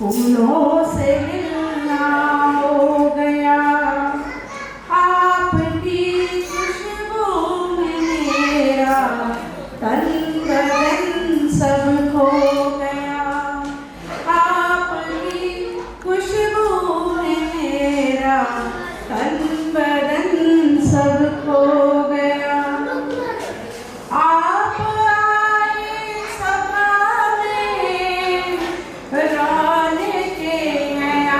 फूलों से मिलना हो गया, आपकी खुशबू में मेरा तन बदन सब खो गया, आपकी खुशबू में मेरा तन बदन सब खो गया। आप आए सपा में रौनकें हैं आ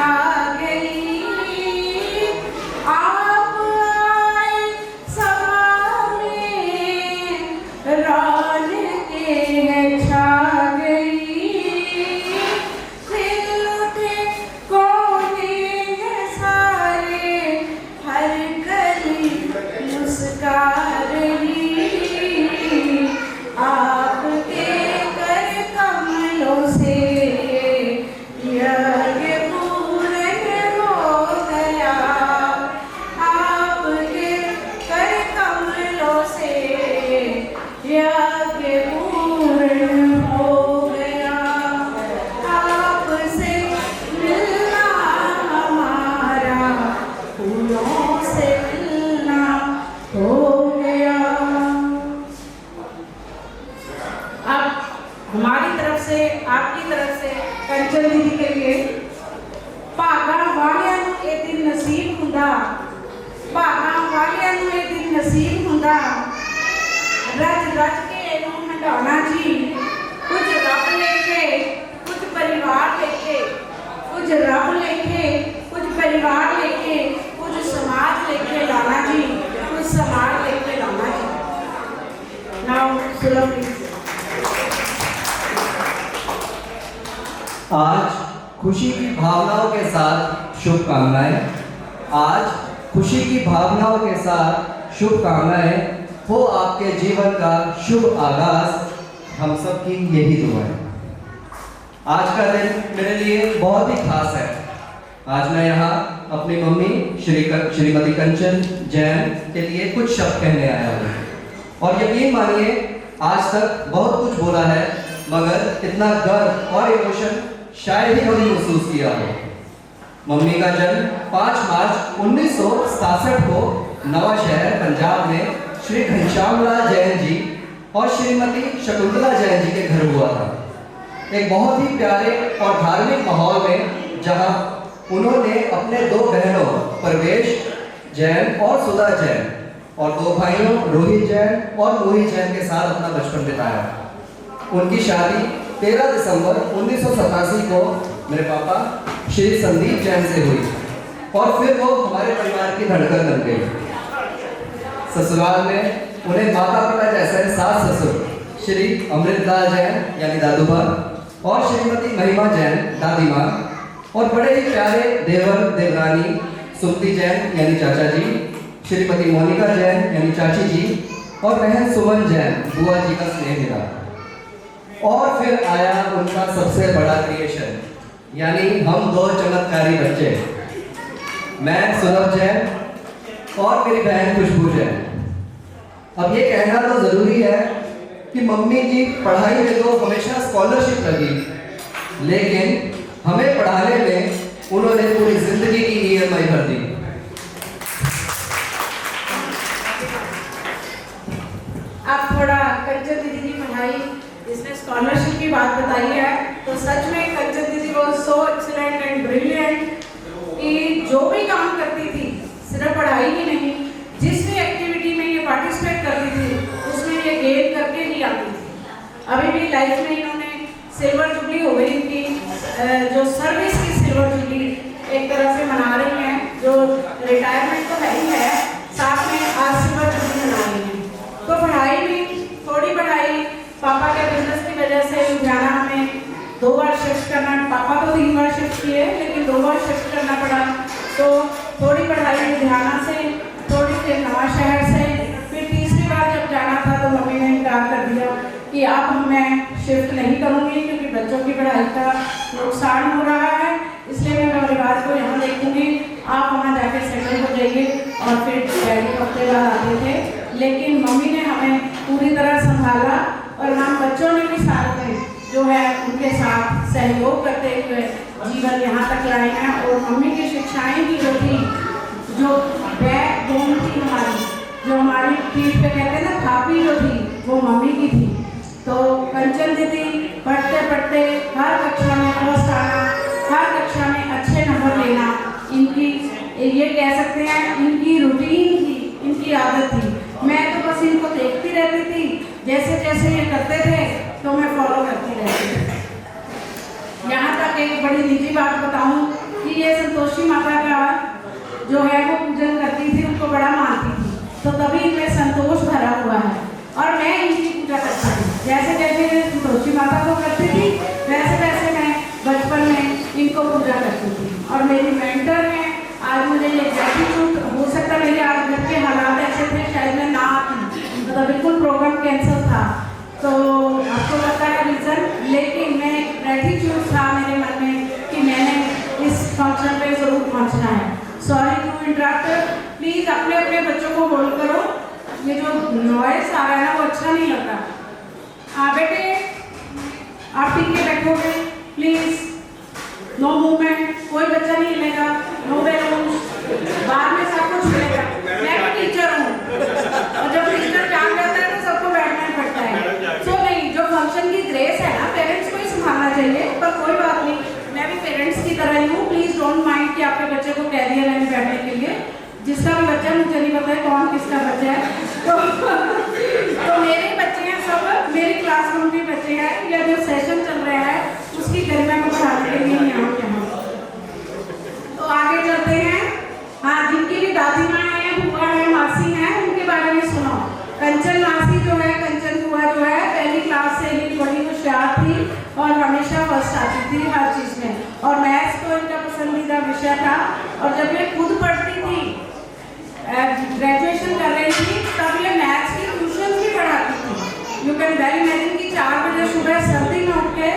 गई, आप आए सपा में रौनकें हैं छा गई, खिल उठे कोने हैं सारे, हर गली मुस्का रही, आपके कर कमलों से यज्ञ पूर्ण हो गया, आपके कर कमलों से यज्ञ पूर्ण हो गया, आपसे मिलना हमारा फूलों से मिलना हो गया। अब हमारी तरफ से, आपकी तरफ से कंचन दीदी के लिए, भागा वालियां नूं ये दिन नसीब हुंदा, भागा वालियां नूं ये दिन नसीब हुंदा, रज रज के इहनूं हंडाउणा जी, कुछ रब लेके कुछ परिवार लेके, कुछ रब लेके कुछ परिवार लेके, कुछ समाज लेके लाना जी, कुछ समाज लेके लाना जी। नाउ सुलभ आज खुशी की भावनाओं के साथ शुभकामनाएं, आज खुशी की भावनाओं के साथ शुभकामनाएं हो आपके जीवन का शुभ आगाज, हम सब की यही दुआ है। आज का दिन मेरे लिए बहुत ही खास है। आज मैं यहाँ अपनी मम्मी श्रीमती कंचन जैन के लिए कुछ शब्द कहने आया हूँ, और यकीन मानिए आज तक बहुत कुछ बोला है, मगर इतना गर्व और इमोशन शायद ही कभी महसूस किया हो। मम्मी का जन्म 5 मार्च 1967 को नवाशहर पंजाब में श्री घनश्यामलाल जैन जी और श्रीमती शकुंतला जैन जी के घर हुआ था। एक बहुत ही प्यारे और धार्मिक माहौल में, जहां उन्होंने अपने 2 बहनों प्रवेश जैन और सुधा जैन और 2 भाइयों रोहित जैन और मोहित जैन के साथ अपना बचपन बिताया। उनकी शादी 13 दिसंबर 1987 को मेरे पापा श्री संदीप जैन से हुई, और फिर वो हमारे परिवार की धड़कन बन गई। ससुराल में उन्हें माता पिता जैसे सास ससुर श्री अमृतलाल जैन यानी दादूबा और श्रीमती महिमा जैन दादी माँ, और बड़े ही प्यारे देवर देवरानी सुमति जैन यानी चाचा जी, श्रीमती मोनिका जैन यानी चाची जी, और बहन सुमन जैन बुआ जी का स्नेह मिला। और फिर आया उनका सबसे बड़ा क्रिएशन, यानी हम 2 चमत्कारी बच्चे, मैं सुलभ जैन और मेरी बहन खुशबू जैन। अब ये कहना तो जरूरी है कि मम्मी की पढ़ाई में तो हमेशा स्कॉलरशिप लगी, लेकिन हमें पढ़ाने में उन्होंने पूरी जिंदगी की ईएमआई भर दी। अब थोड़ा कंचन दीदी की पढ़ाई, इसने स्कॉलरशिप की बात बताई है, तो सच में कंचन दीदी वो सो एक्सीलेंट एंड ब्रिलियंट कि जो भी काम करती थी, सिर्फ पढ़ाई ही नहीं, जिस भी एक्टिविटी में ये पार्टिसिपेट करती थी उसमें ये गेन करके ही आती थी। अभी भी लाइफ में इन्होंने सिल्वर जुबली हो गई इनकी, जो सर्विस की सिल्वर जुबली एक तरह से मना रही हैं, जो रिटायरमेंट तो है ही है, साथ में आज सिल्वर जुबली मना रही हैं। तो पढ़ाई भी, थोड़ी पढ़ाई, पापा के बिजनेस की वजह से लुधियाना में 2 बार शिफ्ट करना, पापा तो 3 बार शिफ्ट किए लेकिन 2 बार शिफ्ट करना पड़ा, तो थोड़ी पढ़ाई लुधियाना से, थोड़ी फिर नवाशहर से, फिर तीसरी बार जब जाना था तो मम्मी ने इनकार कर दिया कि अब मैं शिफ्ट नहीं करूँगी क्योंकि बच्चों की पढ़ाई का नुकसान हो रहा है, इसलिए मैं परिवार को यहाँ देखूँगी, आप वहाँ जाके सेटल हो जाइए। और फिर डैडी हफ्ते बाद आते थे, लेकिन मम्मी ने हमें पूरी तरह संभाला और हम बच्चों ने भी साथ में जो है उनके साथ सहयोग करते हुए जीवन यहाँ तक लाए हैं। और मम्मी की शिक्षाएं भी जो थी, जो बैकबोन थी हमारी, जो हमारी पीठ पे कहते हैं ना थापी जो थी, वो मम्मी की थी। तो कंचन दीदी पढ़ते पढ़ते हर कक्षा में फर्स्ट आना, हर कक्षा में अच्छे नंबर लेना, इनकी ये कह सकते हैं इनकी रूटीन थी, इनकी आदत थी। मैं तो बस इनको देखती रहती थी, जैसे जैसे ये करते थे तो मैं फॉलो करती रहती थी। यहाँ तक एक बड़ी निजी बात बताऊँ कि ये संतोषी माता का जो है वो पूजन करती थी, उनको बड़ा मानती थी, तो तभी इनमें संतोष भरा हुआ है और मैं इनकी पूजा करती थी। जैसे जैसे संतोषी माता को करती थी वैसे वैसे मैं बचपन में इनको पूजा करती थी। और मेरी मेंटर हैं, आज मुझे ये ग्रेटिट्यूड, हो सकता है मेरे आज घर के हालात ऐसे थे शायद मैं ना आती, तो बिल्कुल प्रोग्राम कैंसिल था, तो आपको पता है रीज़न, लेकिन मैं ग्रेटिट्यूड था मेरे मन में कि मैंने इस फंक्शन पे ज़रूर पहुंचना है। सॉरी टू इंटरप्ट, प्लीज़ अपने अपने बच्चों को होल्ड करो, ये जो नॉइस आ रहा है ना वो अच्छा नहीं लग रहा। हाँ बेटे आप ठीक है बैठोगे प्लीज़, नो मूवमेंट, कोई बच्चा नहीं हिलेगा, नो बैलून्स, बाद में सब कुछ मिलेगा। मैं भी टीचर हूँ और जब टीचर जान जाता है तो सबको बैठना पड़ता है। तो नहीं, जो फंक्शन की ग्रेस है ना पेरेंट्स को ही संभालना चाहिए, पर कोई बात नहीं, मैं भी पेरेंट्स की तरह ही हूँ। प्लीज़ डोंट माइंड कि आपके बच्चे को कह दिया मैंने बैठने के लिए, जिसका भी बच्चा, मुझे नहीं पता है कौन किसका बच्चा है, तो मेरे बच्चे हैं सब, मेरी क्लासरूम के बच्चे हैं, या जो सेशन चल रहा है उसकी गरिमा को बढ़ाने के लिए यहाँ पे हैं। तो आगे चलते हैं। हाँ, जिनकी भी दादी माँ हैं, बुआ है, मासी हैं, उनके बारे में सुनो। कंचन मासी जो है, कंचन बुआ जो है, पहली क्लास से ही बड़ी होशियार थी और हमेशा फर्स्ट आती थी हर चीज़ में, और मैथ्स तो इनका पसंदीदा विषय था। और जब ये खुद पढ़ती थी, ग्रेजुएशन कर रही थी, तब ये मैथ्स की ट्यूशन भी पढ़ाती थी। यू कैन वेल इमेजिन कि 4 बजे सुबह सर्दी में उठ के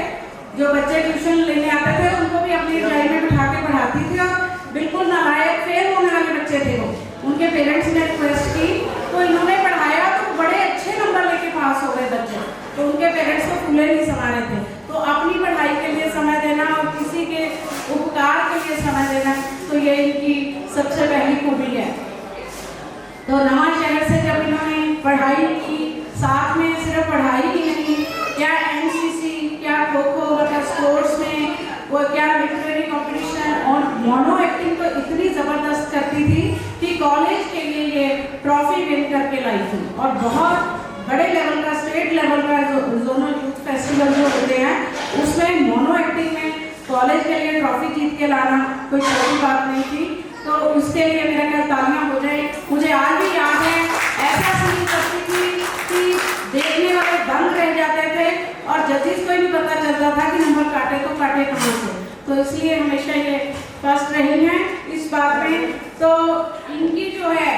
जो बच्चे ट्यूशन लेने आते थे उनको भी अपनी लाइन में बिठा के पढ़ाती थी। और बिल्कुल नालायक फेल होने वाले बच्चे थे वो, उनके पेरेंट्स ने रिक्वेस्ट की तो इन्होंने पढ़ाया तो बड़े अच्छे नंबर लेके पास हो गए बच्चे, तो उनके पेरेंट्स को फूले नहीं समा रहे थे। तो अपनी पढ़ाई के लिए समय देना और किसी के उपकार के लिए समय देना, तो ये इनकी सबसे पहली खूबी है। तो नवा शहर से जब इन्होंने पढ़ाई की, साथ में सिर्फ पढ़ाई ही नहीं, क्या एनसीसी, क्या खो खो, क्या स्पोर्ट्स में, वो क्या लिटरेरी कंपटीशन, और मोनो एक्टिंग तो इतनी ज़बरदस्त करती थी कि कॉलेज के लिए ये ट्रॉफी विन करके लाई थी। और बहुत बड़े लेवल का, स्टेट लेवल का जो जोनल यूथ फेस्टिवल जो होते हैं उसमें मोनो एक्टिंग में कॉलेज के लिए ट्रॉफी जीत के लाना कोई छोटी बात नहीं थी। तो उसके लिए मेरा ख्याल तालियां हो जाए। मुझे आज भी याद है, ऐसा सीन करती थी कि देखने वाले दंग रह जाते थे और जजेस को ही नहीं पता चलता था कि नंबर काटे तो काटे कहाँ से। तो इसलिए हमेशा ये फर्स्ट रही हैं इस बात में। तो इनकी जो है,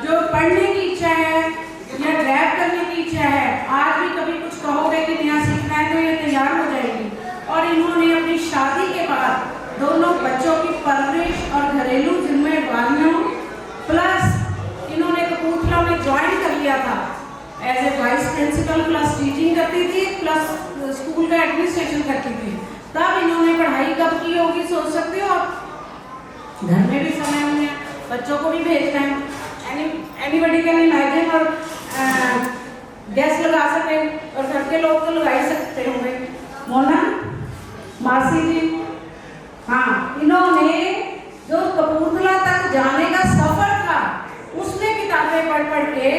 जो पढ़ने की इच्छा है या ड्राइव करने की इच्छा है, आज भी कभी कुछ कहोगे कि नया सीखना है तो ये तैयार हो जाएगी। और इन्होंने अपनी शादी के बाद दोनों बच्चों की परवरिश और घरेलू जिम्मेवारियों प्लस इन्होंने कपूरथला में ज्वाइन कर लिया था as a vice principal, plus teaching करती थी, प्लस स्कूल का एडमिनिस्ट्रेशन करती थी। तब इन्होंने पढ़ाई कब की होगी सोच सकते हो आप? घर में भी समय होंगे, बच्चों को भी भेजना है, एनीबडी कैन इमेजिन, और गैस लगा सके और घर के लोग तो लगा ही सकते होंगे। मोना मासी जी, हाँ, इन्होंने जो कपूरथला तक जाने का सफर था उसमें किताबें पढ़ पढ़ के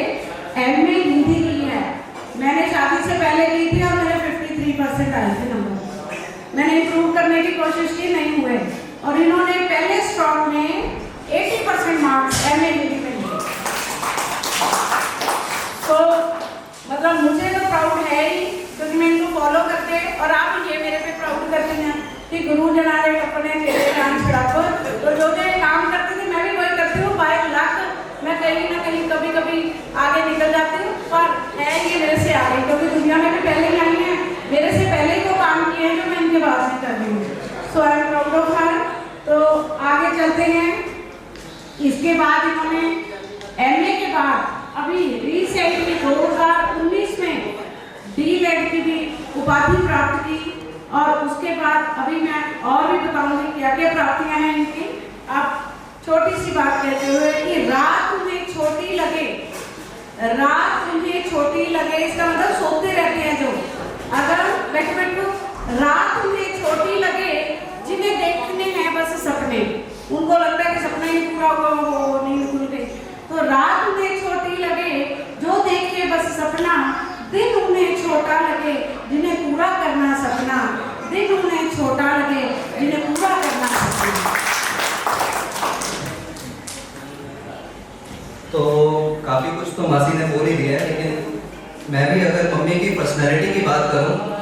एमए हिंदी की है। मैंने शादी से पहले की थी और मेरे 53% आए थे नंबर। मैंने इम्प्रूव करने की कोशिश की, नहीं हुए, और इन्होंने पहले स्टॉक में 80% मार्क्स एमए हिंदी में लिए। तो मतलब मुझे तो प्राउड है ही, क्योंकि मैं इनको फॉलो करके, और आप ये मेरे पे प्राउड करती हैं कि गुरु जनारे अपने तेरे कान छड़ाकर, तो जो जो काम करती थी मैं भी वही करती हूँ। बाय लक मैं कहीं ना कहीं कभी कभी आगे निकल जाती हूँ, पर है ये मेरे से आगे, क्योंकि दुनिया में भी पहले ही आई है, मेरे से पहले ही वो काम किए हैं जो मैं इनके बाद में कर रही हूँ। So I am proud of her. तो आगे चलते हैं। इसके बाद इन्होंने एमए के बाद अभी रिसेंटली 2019 में डीएलएड की भी उपाधि प्राप्त की। और उसके बाद अभी मैं और भी बताऊंगी क्या क्या प्राप्तियां हैं इनकी। आप छोटी सी बात कहते हुए कि रात उन्हें छोटी लगे, रात उन्हें छोटी लगे, इसका मतलब सोते रहते हैं जो, अगर बैठे बैठे रात उन्हें छोटी लगे, जिन्हें देखने हैं बस सपने, उनको लगता है कि सपना ही पूरा हुआ, वो नींद खुल गई, तो रात उन्हें छोटी लगे जो देखे बस सपना, दिन उन्हें छोटा लगे जिन्हें पूरा करना सपना, दिन उन्हें छोटा लगे जिन्हें पूरा करना सपना। तो काफ़ी कुछ तो मासी ने बोल ही दिया है, लेकिन मैं भी अगर मम्मी की पर्सनैलिटी की बात करूं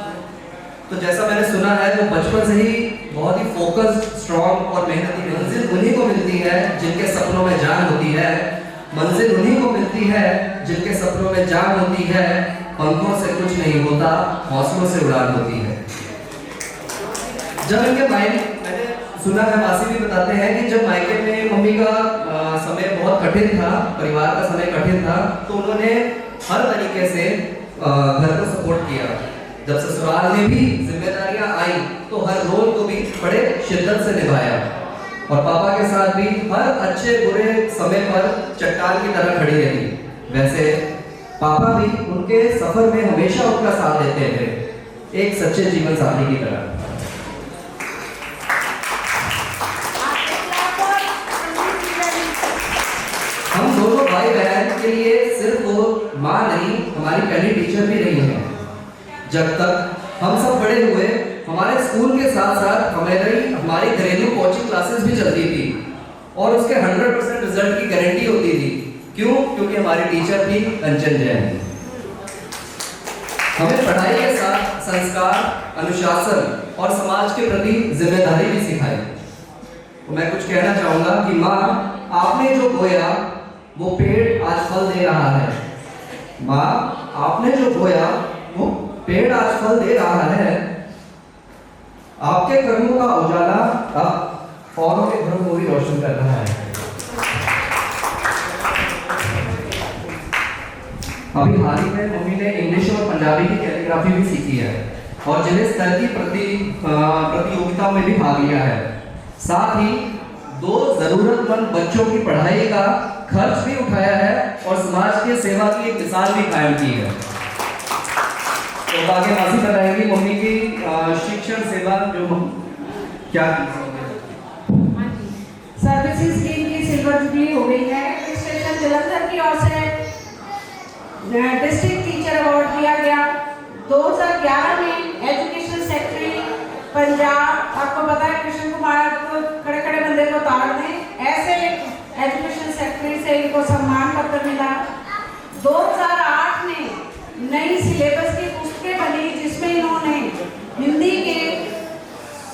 तो जैसा मैंने सुना है वो बचपन से ही बहुत ही फोकस्ड, स्ट्रॉन्ग और मेहनती। मंजिल उन्हीं को मिलती है जिनके सपनों में जान होती है, मंजिल उन्हीं को मिलती है जिनके सपनों में जान होती है, पंखों से कुछ नहीं होता, हौसलों से उड़ान होती है। जब इनके मैंने सुना है, मासी भी बताते हैं कि जब मायके में मम्मी का समय बहुत कठिन था, परिवार का समय कठिन था, तो उन्होंने हर तरीके से घर को सपोर्ट किया। जब ससुराल में भी जिम्मेदारियां आई तो हर रोल को भी बड़े शिद्दत से निभाया, और पापा के साथ भी हर अच्छे बुरे समय पर चट्टान की तरह खड़ी रही। वैसे पापा भी उनके सफर में हमेशा उनका साथ देते थे, एक सच्चे जीवन साथी की तरह। हम दोनों भाई बहन के लिए सिर्फ वो माँ नहीं, हमारी पहली टीचर भी रही है। जब तक हम सब बड़े हुए, हमारे स्कूल के साथ साथ हमारी घरेलू कोचिंग क्लासेस भी चलती थी, और उसके 100% रिजल्ट की गारंटी होती थी। क्यों? क्योंकि हमारी टीचर थी कंचन जैन। हमें पढ़ाई के साथ संस्कार, अनुशासन और समाज के प्रति जिम्मेदारी भी सिखाई। तो मैं कुछ कहना चाहूंगा कि माँ, आपने जो बोया वो पेड़ आज फल दे रहा है। माँ, आपने जो बोया वो पेड़ आज फल दे रहा है। आपके कर्मों का उजाला अब औरों के घरों को भी रोशन कर रहा है। अभी हाल ही में मम्मी ने इंग्लिश और पंजाबी की कैलीग्राफी भी सीखी है, और जिले स्तर की प्रतियोगिता में भी भाग लिया है। साथ ही 2 जरूरतमंद बच्चों की पढ़ाई का खर्च भी उठाया है, और समाज की सेवा की एक मिसाल भी कायम की है। तो आगे मासी बताएंगी मम्मी की शिक्षण सेवा जो क्या सर्विसेज स्कीम की सिल्वर जुबली हो गई है। स्टेशन जलंधर की ओर से डिस्ट्रिक्ट टीचर अवार्ड दिया गया। 2011 में एजुकेशन सेक्रेटरी पंजाब, आपको पता है कृष्ण कुमार को खड़े खड़े बंदे को ताड़ दें, ऐसे एजुकेशन सेक्रेटरी से इनको सम्मान पत्र मिला। 2008 में नई सिलेबस की पुस्तकें बनी, जिसमें इन्होंने हिंदी के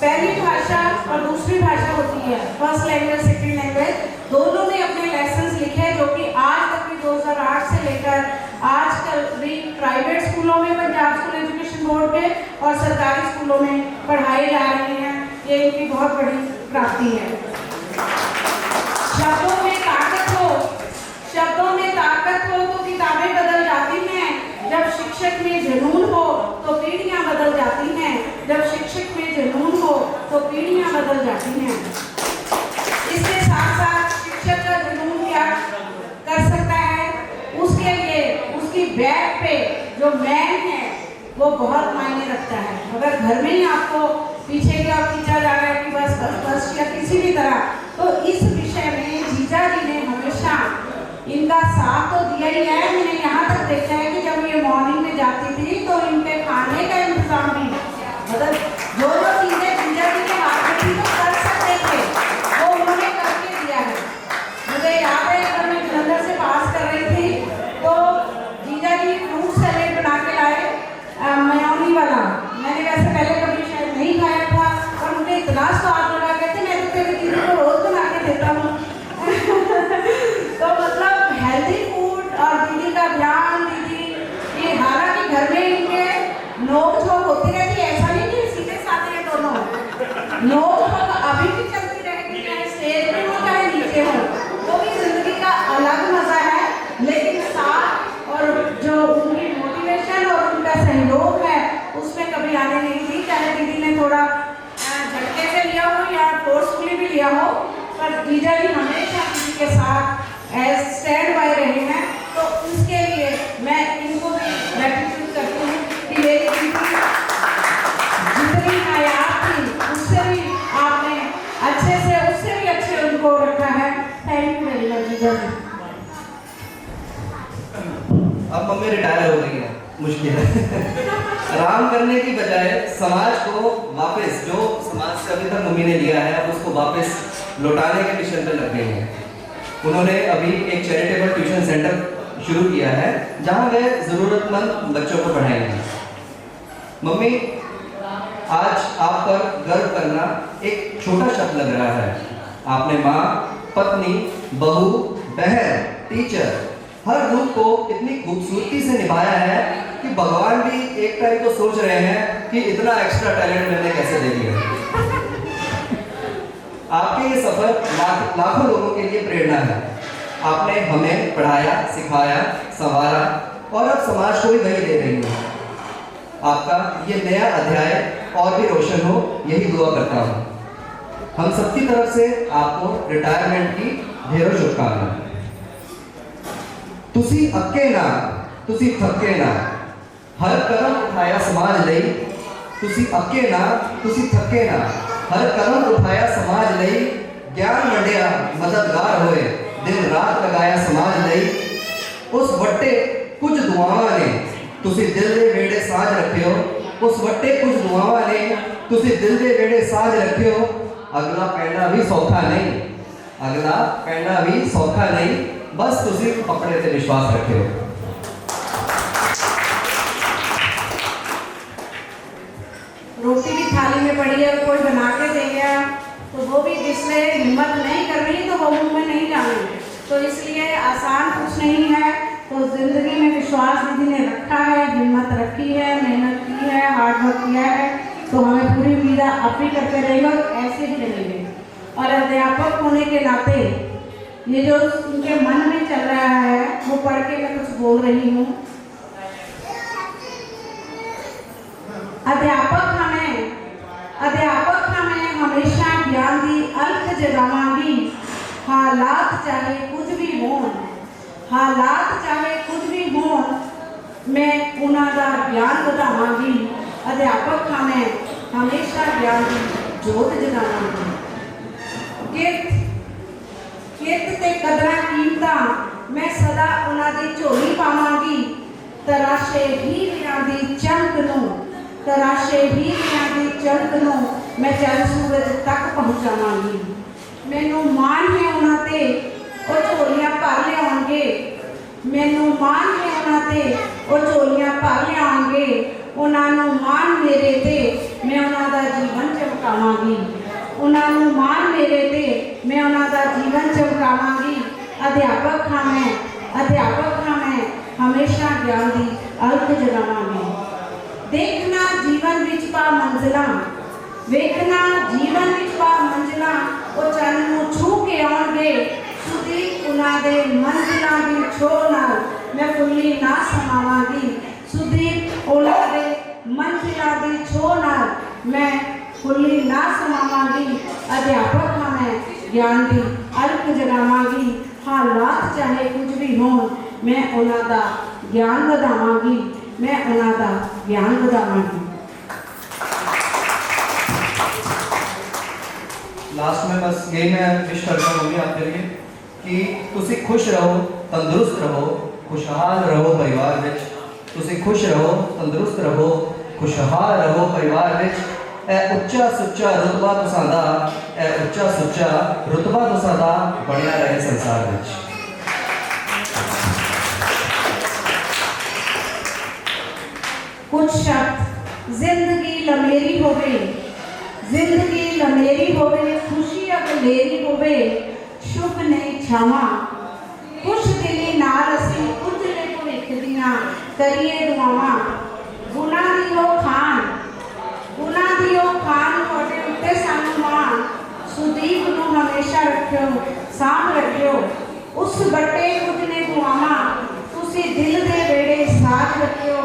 पहली भाषा और दूसरी भाषा होती है, फर्स्ट लैंग्वेज सेकेंड लैंग्वेज, दोनों में अपने लेसन्स लिखे, जो कि आज तक की 2008 से लेकर आजकल भी प्राइवेट स्कूलों में, पंजाब स्कूल एजुकेशन बोर्ड में और सरकारी स्कूलों में पढ़ाई जा रही हैं। ये इनकी बहुत बड़ी प्राप्ति है। शब्दों में ताकत हो, शब्दों में ताकत हो तो किताबें बदल जाती हैं। जब शिक्षक में जुनून हो तो पीढ़ियां बदल जाती हैं। जब शिक्षक में जुनून हो तो पीढ़ियां बदल जाती हैं। इसके साथ साथ शिक्षक का जुनून क्या कर सकता है, उसके लिए उसकी बैग पे जो मैन है वो बहुत मायने रखता है। अगर घर में ही आपको पीछे की ओर खींचा जा रहा है कि बस या किसी भी तरह, तो इस विषय में जीजा जी ने हमेशा इनका साथ तो दिया ही है। मैंने यहाँ तक देखा है कि जब ये मॉर्निंग में जाती थी तो इनके खाने का इंतजाम भी, मतलब जो चीजें जीजा जी के हाथ में थी तो कर सकते थे, वो उन्होंने करके दिया है। मुझे याद है जब मैं जलंधर से पास कर रही थी तो जीजा जी फ्रूट सैलेड बना के लाए, मेयोनी वाला। मैंने वैसे पहले कभी शायद नहीं खाया था, और मुझे इतना स्वाद लगा, कहते मैं तो तेरी दीदी को रोज बना के देता हूँ। तो मतलब हेल्दी फूड और दीदी का ध्यान, दीदी ये हालांकि घर में इनके नोक झोंक होती रहती है, ऐसा नहीं कि सीधे साधे हैं दोनों, नोक झोंक अभी भी चलती रहेगी, चाहे स्टेज में हो चाहे नीचे हो, वो भी जिंदगी का अलग मजा है। लेकिन साथ और जो उनकी मोटिवेशन और उनका सहयोग है उसमें कभी आने नहीं दी। चाहे दीदी ने फोर्सफुली भी लिया हो, पर जीजा जी हमेशा किसी के साथ स्टैंड बाय रहे हैं, तो उसके लिए मैं इनको भी ग्रेटिट्यूड करती हूँ कि मेरी जितनी नायाब थी उससे भी आपने अच्छे से, उससे भी अच्छे उनको रखा है। थैंक यू वेरी मच जीजा जी। अब मम्मी रिटायर हो गई है, मुश्किल है। आराम करने की बजाय समाज को वापस, जो समाज से अभी तक मम्मी ने लिया है, अब उसको वापस लौटाने के मिशन पर लग गई हैं। उन्होंने अभी एक चैरिटेबल ट्यूशन सेंटर शुरू किया है जहां वे ज़रूरतमंद बच्चों को पढ़ाएंगे। मम्मी, आज आप पर गर्व करना एक छोटा शब्द लग रहा है। आपने माँ, पत्नी, बहू, बहन, टीचर, हर रूप को इतनी खूबसूरती से निभाया है कि भगवान भी एक टाइम तो सोच रहे हैं कि इतना एक्स्ट्रा टैलेंट मैंने कैसे दे दिया। आपके ये सफर लाखों लोगों के लिए प्रेरणा है। आपने हमें पढ़ाया, सिखाया, संवारा और अब समाज को भी वही दे रही हो। आपका ये नया अध्याय और भी रोशन हो, यही दुआ करता हूँ। हम सबकी तरफ से आपको रिटायरमेंट की ढेरों शुभकामनाएं। तुसी अक्के ना, तुसी थके ना, हर कदम उठाया समाज लई। तुसी अक्के ना, तुसी थके ना, हर कदम उठाया समाज लई। ज्ञान मंडिया मददगार होए, दिन रात लगाया समाज लई। उस वट्टे कुछ दुआवां ने तुसी दिल दे वेड़े साज रखियो। उस वट्टे कुछ दुआवां ने तुसी दिल दे वेड़े साज रखियो। अगला कहना भी सौखा नहीं, अगला कहना भी सौखा नहीं, बस तुसी अपने से विश्वास रखियो। रोटी भी थाली में पड़ी है, कोई बना के दे गया, तो वो भी जिसने हिम्मत नहीं करनी तो वो मुंह में नहीं डालनी। तो इसलिए आसान कुछ नहीं है। तो जिंदगी में विश्वास दीदी ने रखा है, हिम्मत रखी है, मेहनत की है, हार्ड वर्क किया है, तो हमें पूरी उम्मीद आप भी करते रहेंगे और ऐसे ही रहेंगे। और अध्यापक होने के नाते ये जो उनके मन में चल रहा है वो पढ़ के मैं कुछ बोल रही हूँ। अध्यापक हमें हमेशा ज्ञान दी अलख जगावांगी। हालात चाहे कुछ भी होण, हालात चाहे कुछ भी होण, मैं उन्हां दा ज्ञान वधावांगी। अध्यापक हमें हमेशा ज्ञान दी जोत जगावांगी। किरत ते कदरां कीमतां मैं सदा उन्हां दी झोली पावांगी। तराशे हीरियां दी चमक नूं, तराशे हीरियां दी चमक नूं मैं चंद सूरज तक पहुंचावांगी। मैनू मान है उन्हां ते ओ झोलियां भर लिआउणगे। मैनू मान है उन्हां ते ओ झोलियां भर लिआउणगे। उन्हां नूं मान मेरे ते मैं उन्हां दा जीवन चमकावांगी। उन्हां नूं मान मेरे ते मैं उन्हां दा जीवन चमकावांगी। अध्यापक हाँ मैं हमेशा ज्ञान दी अलख जगावांगी। देखना जीवन विच पा मंजिलां, वेखना जीवन विच पा मंजिलां, ओ चंन नूं छू के आउणगे। सुदीप उन्हां दे मंजिलां दी छोह नाल मैं फुल्ली ना समावांगी। सुदीप उन्हां दे मंजिलां दी छोह नाल मैं फुल्ली ना समावांगी। अध्यापक हाँ मैं ज्ञान दी अलख जगावांगी। हालात चाहे कुछ भी होण, मैं उन्हां दा ज्ञान वधावांगी। मैं उन्हां दा ज्ञान वधावांगी। लास्ट में बस यही मैं विश करता हूँ मम्मी आपके लिए कि तुसी खुश रहो, तंदुरुस्त रहो, खुशहाल रहो परिवार विच। तुसी खुश रहो, तंदुरुस्त रहो, खुशहाल रहो परिवार विच। ए उच्चा सुच्चा रुतबा तुसां दा, ए उच्चा सुच्चा रुतबा तुसां दा बढ़िया रहे संसार विच। कुछ शब्द जिंदगी लमेरी होवे, जिंदगी लमेरी होवे, खुशी अगलेरी होवे, शुभ नहीं छावां। खुश दिली नाल असीं उजले भविख दियां करिए दुआवां। गुनाह दी ओ खान, गुनाह दी ओ खान तुहाडे उत्ते सानू मान। सुदीप नूं हमेशा रखियो, साथ रखियो। उस बट्टे कुछ ने दुआवां, तुसी दिल दे वेड़े साथ रखियो।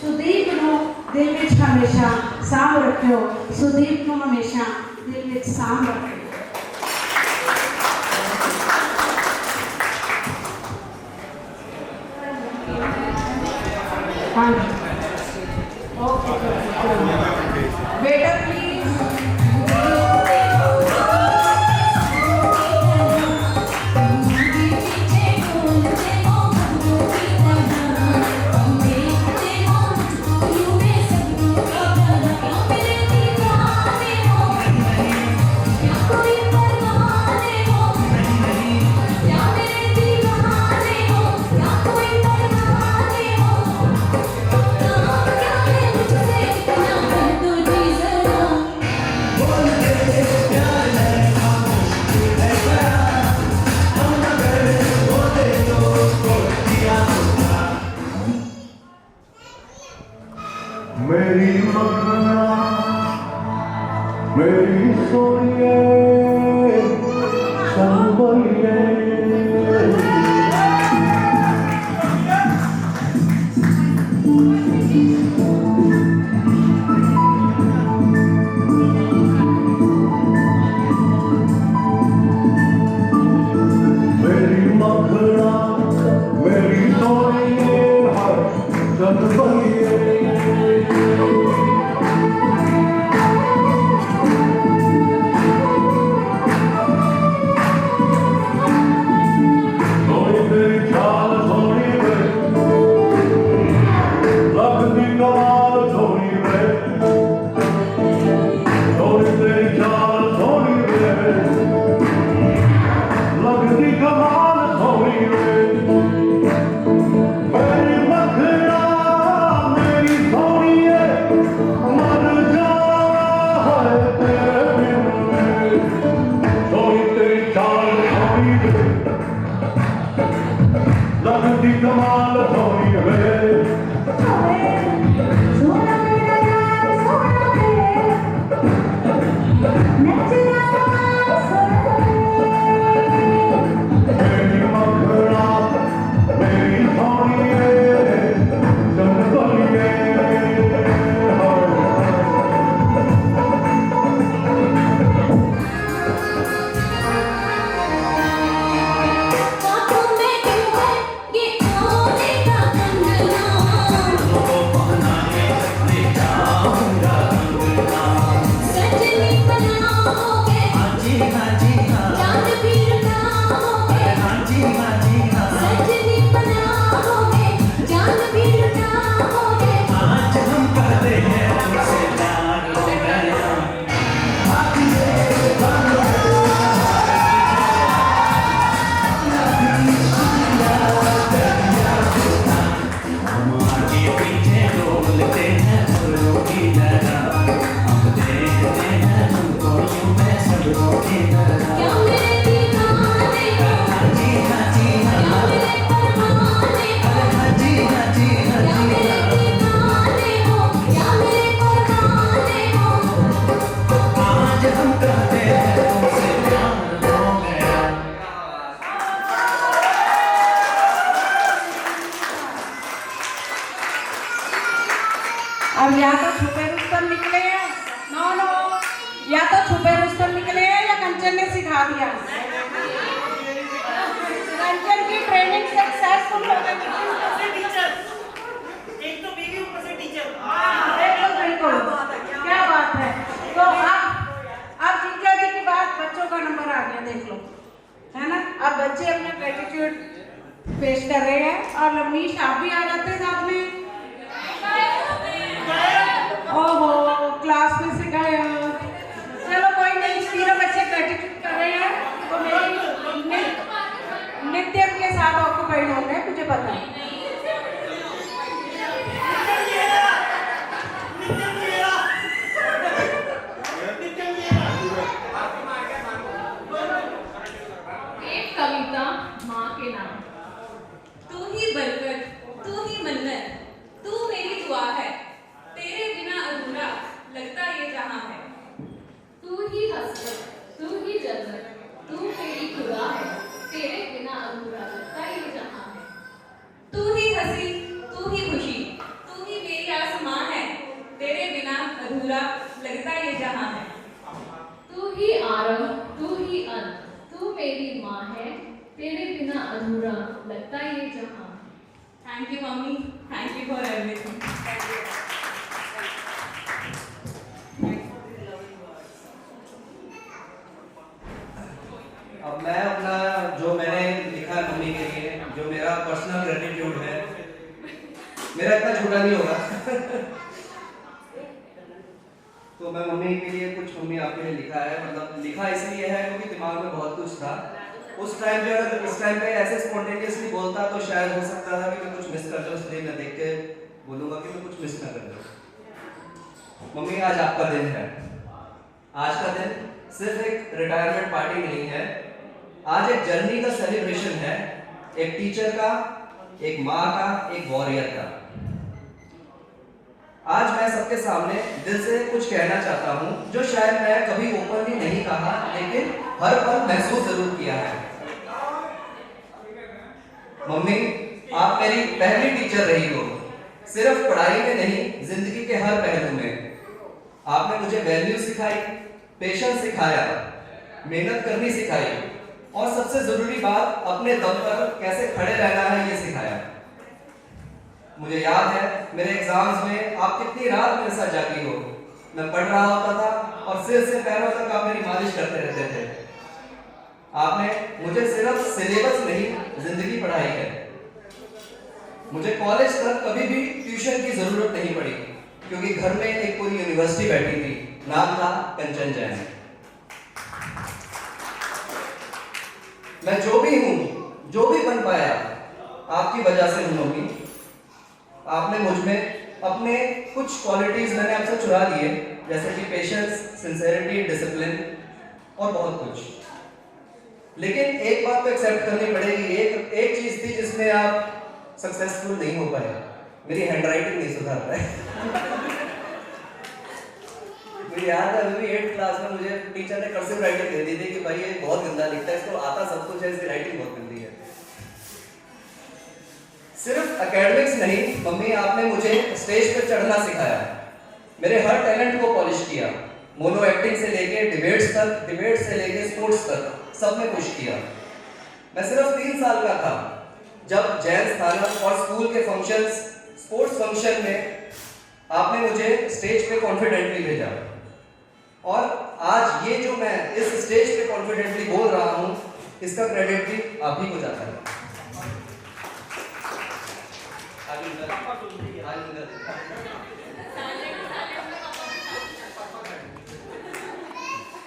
सुदीप नूं दिल विच हमेशा साथ रखियो। सुदीप नूं हमेशा दिल में साम रखें। हाँ ओके बेटा प्लीज। मेरी मखना मेरी सोनिए संबलिए मेरी मखना मेरी सोनिए संबलिए कमाल थोड़ी वे सोना मेरा यार सोना नचना मेरी मखना मेरी सोनिए चंदलिए अब या तो छुपे रुस्तम निकले हैं, नो या तो छुपे रुस्तम निकले हैं या कंचन ने सिखा दिया। कंचन की ट्रेनिंग सक्सेसफुल हो गई। एक तो बीवी ऊपर से टीचर। बिल्कुल क्या बात है। तो अब जीजा जी की बात, बच्चों का नंबर आ गया, देख लो, है ना। अब बच्चे अपना ग्रेटिट्यूड पेश कर रहे हैं और लवनीश आप भी आ जाते हैं साथ में। ओहो क्लास में से गए। चलो कोई नहीं, तीनों बच्चे ग्रेटिट्यूड कर रहे हैं तो मेरी नित्यम के साथ ऑक्यूपाइड होंगे, मुझे पता है। एक कविता माँ के नाम। तू ही बरकत, तू ही मन्नत, तू मेरी दुआ है, तेरे बिना अधूरा लगता ये आरंभ, तू ही अंत, तू मेरी माँ है, तेरे बिना अधूरा लगता ये जहां। Thank you, Mummy. Thank you for everything. अब मैं अपना जो मैंने लिखा है मम्मी के लिए, जो मेरा पर्सनल ग्रेटिट्यूड है, मेरा इतना छोटा नहीं होगा। तो मैं मम्मी के लिए कुछ मम्मी आपके लिए लिखा है, मतलब लिखा इसलिए है क्योंकि दिमाग में बहुत कुछ था उस टाइम पे। अगर इस टाइम पे ऐसे स्पॉन्टेनियसली बोलता तो शायद हो सकता था कि मैं कुछ मिस कर जाऊँ, इसलिए मैं देख के बोलूँगा कि मैं कुछ मिस ना कर जाऊँ। मम्मी, आज आपका दिन है। आज का दिन सिर्फ एक रिटायरमेंट पार्टी नहीं है, आज एक जर्नी का सेलिब्रेशन है, एक टीचर का, एक माँ का, एक वॉरियर का। आज मैं सबके सामने दिल से कुछ कहना चाहता हूँ जो शायद मैं कभी ओपनली नहीं कहा, लेकिन हर पल महसूस जरूर किया है। मम्मी, आप मेरी पहली टीचर रही हो, सिर्फ पढ़ाई में नहीं, जिंदगी के हर पहलू में। आपने मुझे वैल्यू सिखाई, पेशेंस सिखाया, मेहनत करनी सिखाई, और सबसे जरूरी बात, अपने दम पर कैसे खड़े रहना है ये सिखाया। मुझे याद है मेरे एग्जाम्स में आप कितनी रात मेरे साथ जागी हो। मैं पढ़ रहा होता था और सिर से पैरों तक आप मेरी मालिश करते रहते थे। आपने मुझे सिर्फ सिलेबस नहीं, जिंदगी पढ़ाई है। मुझे कॉलेज तक कभी भी ट्यूशन की जरूरत नहीं पड़ी, क्योंकि घर में एक पूरी यूनिवर्सिटी बैठी थी, नाम था कंचन जैन। मैं जो भी हूँ, जो भी बन पाया, आपकी वजह से हूँ मम्मी। आपने मुझ में अपने कुछ क्वालिटीज मैंने आपसे चुरा लिए, जैसे कि पेशेंस, सिंसेरिटी, डिसिप्लिन और बहुत कुछ। लेकिन एक बात तो एक्सेप्ट करनी पड़ेगी, एक चीज थी जिसमें आप सक्सेसफुल नहीं हो पाए, मेरी हैंडराइटिंग नहीं सुधार पाए। मुझे याद है अभी 8th क्लास में मुझे टीचर ने कर्सिव राइटिंग दे दी थी कि भाई ये बहुत गंदा लिखता है, इसको आता सब कुछ है, इसकी राइटिंग बहुत गंदी है। सिर्फ एकेडमिक्स नहीं मम्मी, आपने मुझे स्टेज पर चढ़ना सिखाया, मेरे हर टैलेंट को पॉलिश किया। मोनो एक्टिंग से लेके डिबेट्स तक, डिबेट से लेके स्पोर्ट्स तक, सब में पुश किया। मैं सिर्फ 3 साल का था जब जैन स्थानक और स्कूल के फंक्शंस, स्पोर्ट्स फंक्शन में आपने मुझे स्टेज पे कॉन्फिडेंटली भेजा, और आज ये जो मैं इस स्टेज पे कॉन्फिडेंटली बोल रहा हूँ, इसका क्रेडिट भी आप ही को जाता है।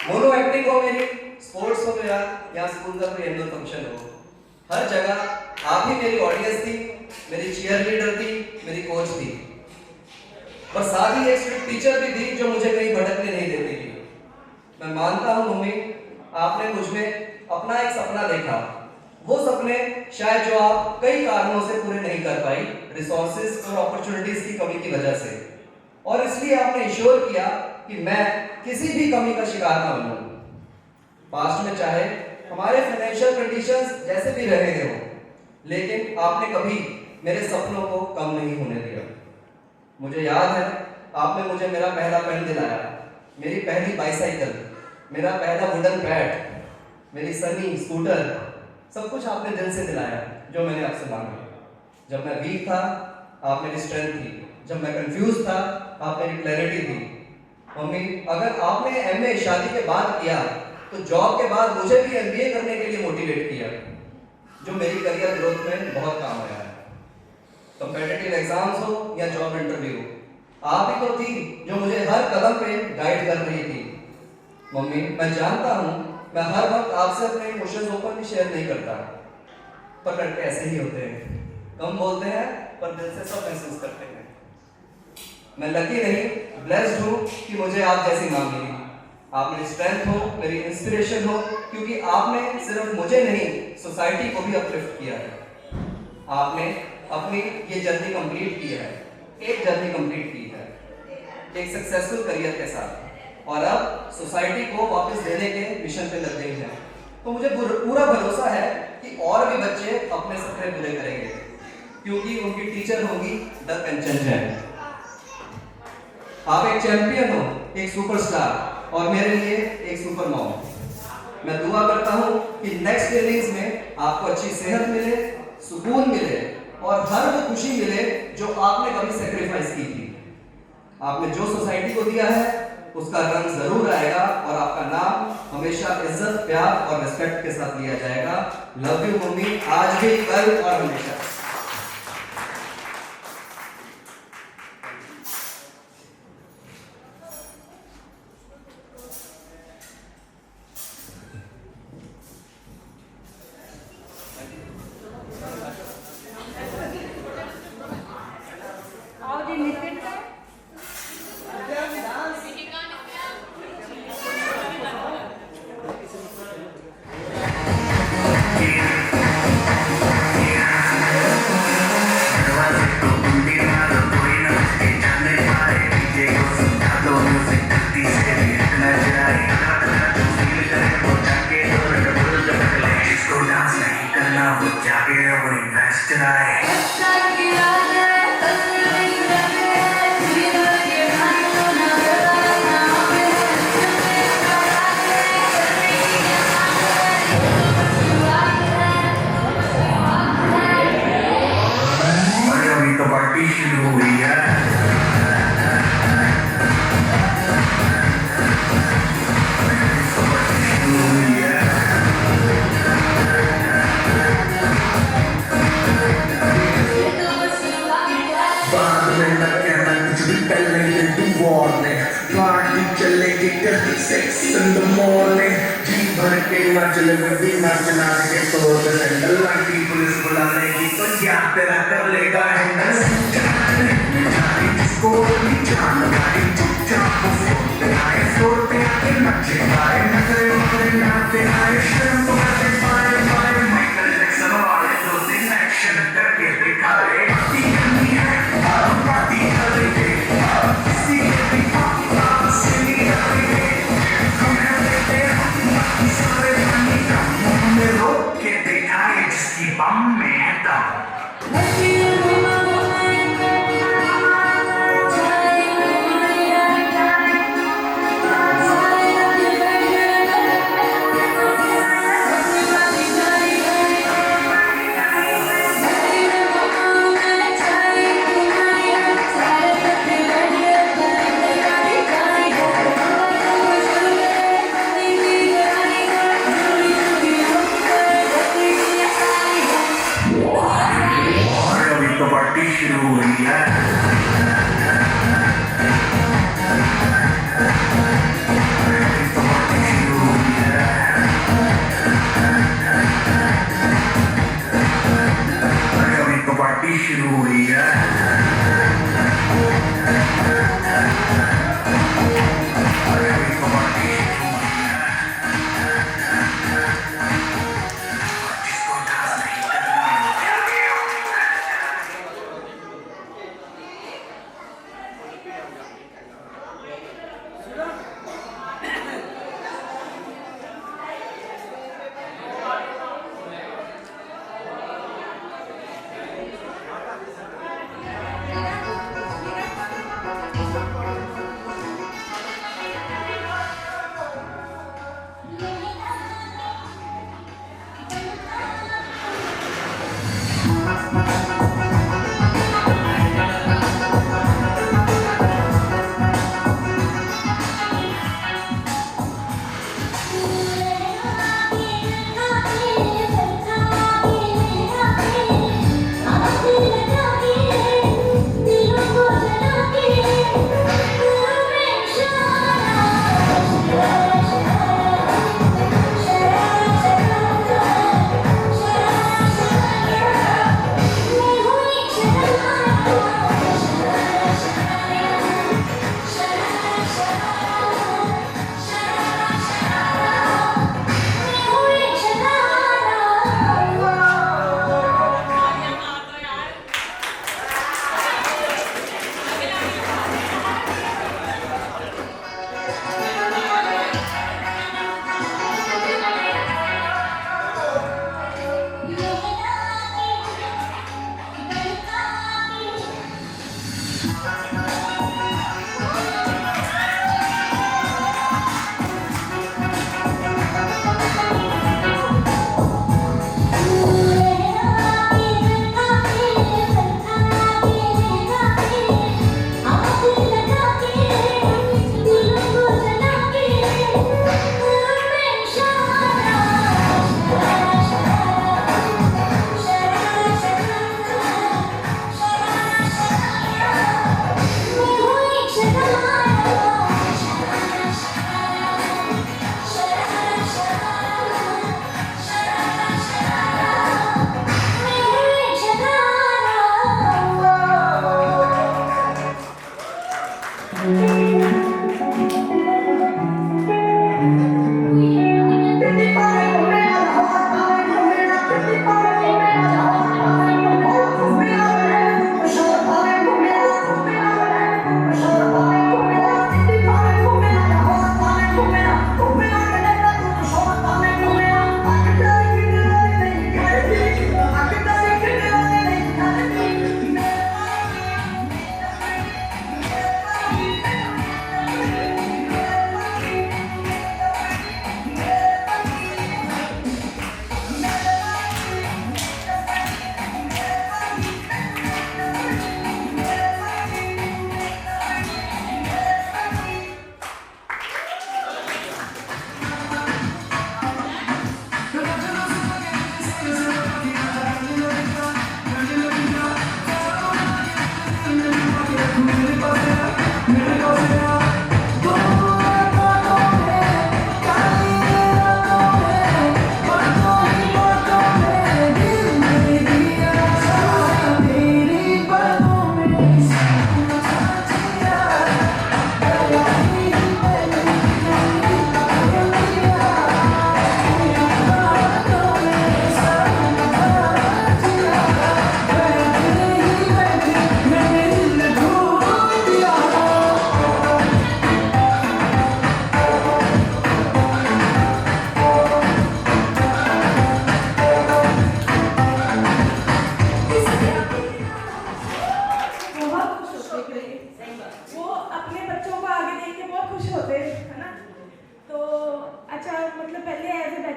मोनो एक्टिंग हो मेरी, स्पोर्ट्स हो मेरा, या स्कूल का कोई एनुअल फंक्शन हो, हर जगह आप ही मेरी ऑडियंस थी, मेरी चीयर लीडर थी, मेरी कोच थी, और साथ ही एक स्ट्रिक्ट टीचर भी थी जो मुझे कहीं भटकने नहीं देती थी। मैं मानता हूँ मम्मी, आपने मुझ में अपना एक सपना देखा, वो सपने शायद जो आप कई कारणों से पूरे नहीं कर पाई, रिसोर्सेज और अपॉर्चुनिटीज की कमी की वजह से, और इसलिए आपने इंश्योर किया कि मैं किसी भी कमी का शिकार ना बनूं। पास्ट में चाहे हमारे फाइनेंशियल कंडीशंस जैसे भी रहे हो, लेकिन आपने कभी मेरे सपनों को कम नहीं होने दिया। मुझे याद है आपने मुझे मेरा पहला पेन दिलाया, मेरी पहली बाइसाइकिल, मेरा पहला वुडन बैट, मेरी सनी स्कूटर, सब कुछ आपने दिल से दिलाया जो मैंने आपसे मांगा। जब मैं वीक था आप मेरी स्ट्रेंथ थी, जब मैं कंफ्यूज था आप मेरी क्लैरिटी थी। मम्मी, अगर आपने एमए शादी के बाद किया तो जॉब के बाद मुझे भी एमबीए करने के लिए मोटिवेट किया, जो मेरी करियर ग्रोथ में बहुत काम आया है। कॉम्पिटिटिव एग्जाम्स हो या जॉब इंटरव्यू, आप ही तो थी जो मुझे हर कदम पे गाइड कर रही थी। मम्मी, मैं जानता हूँ मैं हर वक्त आपसे अपने इमोशंस ओपनली शेयर नहीं करता, पर लड़के ऐसे ही होते हैं, कम बोलते हैं पर दिल से सब महसूस करते हैं। मैं लकी नहीं, ब्लेस्ड हूँ कि मुझे आप जैसी माँ मिली। आप मेरी स्ट्रेंथ हो, मेरी इंस्पिरेशन हो, क्योंकि आपने सिर्फ मुझे नहीं सोसाइटी को भी अपलिफ्ट किया है। आपने अपनी ये जर्नी कंप्लीट की है, एक जर्नी कंप्लीट की है एक सक्सेसफुल करियर के साथ, और अब सोसाइटी को वापस देने के मिशन पे लग गई है। तो मुझे पूरा भरोसा है कि और भी बच्चे अपने सपने पूरे करेंगे, क्योंकि उनकी टीचर होगी द कंचन जैन। आप एक चैंपियन हो, एक सुपरस्टार, और मेरे लिए एक सुपर मॉम। मैं दुआ करता हूँ कि नेक्स्ट इनिंग्स में आपको अच्छी सेहत मिले, सुकून मिले और हर वो खुशी मिले जो आपने कभी सेक्रीफाइस की थी। आपने जो सोसाइटी को दिया है उसका रंग जरूर आएगा और आपका नाम हमेशा इज्जत, प्यार और रिस्पेक्ट के साथ लिया जाएगा। लव यू मम्मी, आज भी, कल और हमेशा। आओ जी, नितिन का पार्टी शुरू हुई है। चलेगी 36 in the morning, जी भर के मचल भी मचना के तो लाठी पुलिस बुला लेगी तो क्या तेरा कर लेगा हैंडल। जिसको भी जान गाड़ी चुपचाप सोते आए, सोते आए नचे आए, नखरे मखरे नाते आए, शर्म तो करते पाए पाए। माइकल जैक्सन वाले दो दिन एक्शन करके दिखाए। पार्टी करनी है, पार्टी करेंगे, किसी के भी पाप से नहीं डरेंगे। हम हैं बेटे, बाकी सारे पानी का मुंह में रोक के दिखाए जिसकी बम में है दम।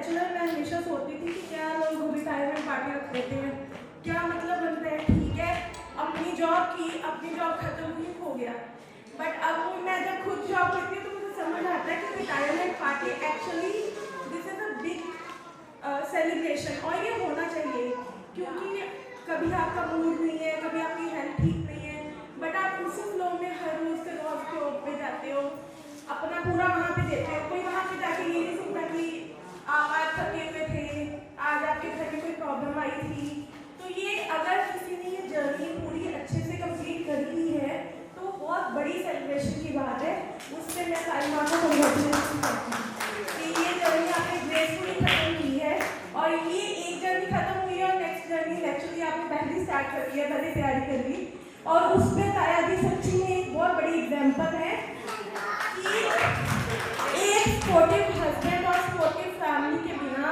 बैचलर मैं हमेशा सोचती थी कि क्या लोग रिटायरमेंट पार्टी रख देते हैं, क्या मतलब बनता है, ठीक है अपनी जॉब की, अपनी जॉब खत्म हुई, हो गया। बट अब मैं जब खुद जॉब करती हूँ तो मुझे समझ आता है कि retirement party actually this is a big celebration, और ये होना चाहिए क्योंकि कभी आपका मूड नहीं है, कभी आपकी हेल्थ ठीक नहीं है, बट आप उसी फ्लो में हर रोज के रोज के ऑफ पे जाते हो, अपना पूरा वहाँ पे देते हो। कोई वहाँ पे जाके ये नहीं सुनता कि आप आज थके हुए थे, आज आपके घर में कोई प्रॉब्लम आई थी। तो ये अगर किसी ने ये जर्नी पूरी अच्छे से कंप्लीट कर ली है तो बहुत बड़ी सेलिब्रेशन की बात है। उससे मैं सारी माँ को कॉन्ग्रेचुलेशन करती हूँ कि ये जर्नी आपने ग्रेसफुली खत्म की है, और ये एक जर्नी खत्म हुई है और नेक्स्ट जर्नी एक्चुअली आपने पहले स्टार्ट कर लिया, पहले तैयारी कर ली, और उसमें ताया जी सच्ची में एक बहुत बड़ी एग्जाम्पल है कि एक सपोर्टिव हस्बैंड और सपोर्टिव फैमिली के बिना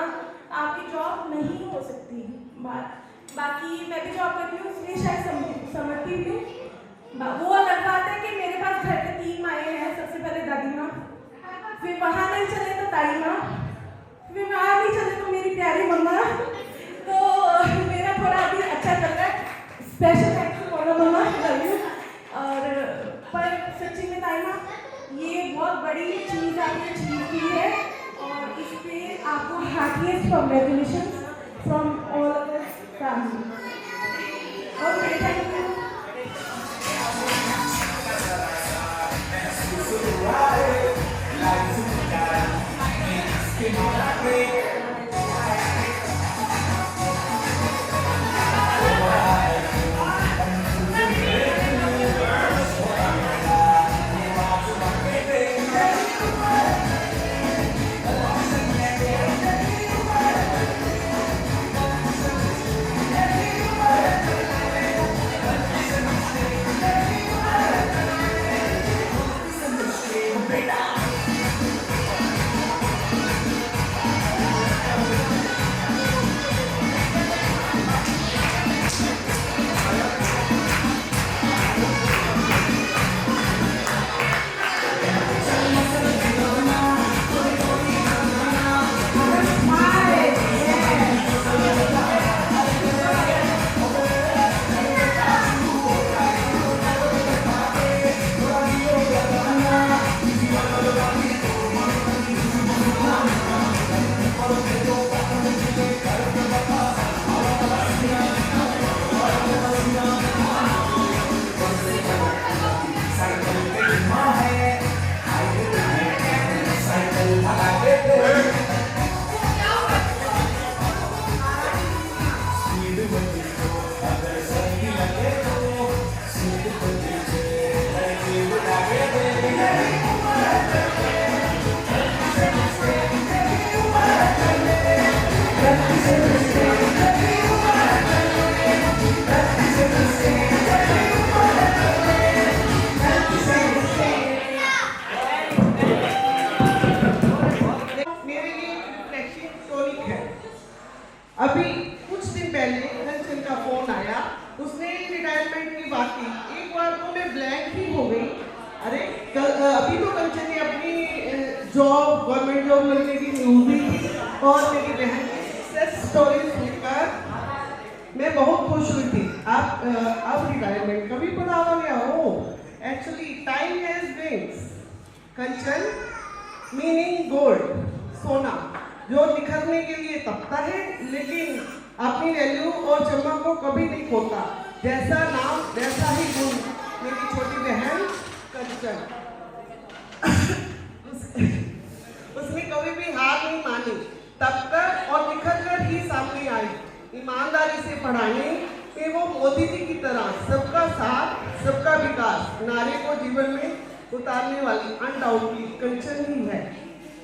आपकी जॉब नहीं हो सकती। बाकी मैं भी जॉब करती हूँ इसलिए शायद समझती भी हूँ। वो अलग बात है कि मेरे पास घर पे 3 माएँ हैं, सबसे पहले दादी माँ, फिर वहाँ नहीं चले तो ताई माँ, फिर वहाँ नहीं चले तो मेरी प्यारी मम्मा। तो मेरा थोड़ा अभी अच्छा चल रहा है, स्पेशल थैंक्स टू मोना मम्मा, लव यू। और पर सच्ची में ताई माँ ये बहुत बड़ी चीज़ आपने अचीव की है, और इस पर आपको heartiest congratulation from all our family. Okay, thank you. अभी कुछ दिन पहले कंचन का फोन आया, उसने रिटायरमेंट की बात की। एक बार तो मैं ब्लैंक ही हो गई, अरे अभी तो कंचन ने अपनी जॉब, गवर्नमेंट जॉब लगने की न्यूज दी थी, और मेरी बहन की सक्सेस स्टोरी सुनकर मैं बहुत खुश हुई थी। आप अब रिटायरमेंट का भी पता हो गया हो। Actually time has wings. Kanchan meaning gold, सोना जो निखरने के लिए तपता है लेकिन अपनी वैल्यू और चमक को कभी नहीं खोता। जैसा नाम वैसा ही गुण। मेरी छोटी बहन कंचन उसने कभी भी हार नहीं मानी, तपकर और निखर कर ही सामने आई। ईमानदारी से पढ़ाने में वो मोदी जी की तरह सबका साथ सबका विकास नारे को जीवन में उतारने वाली अनडाउटली कंचन ही है।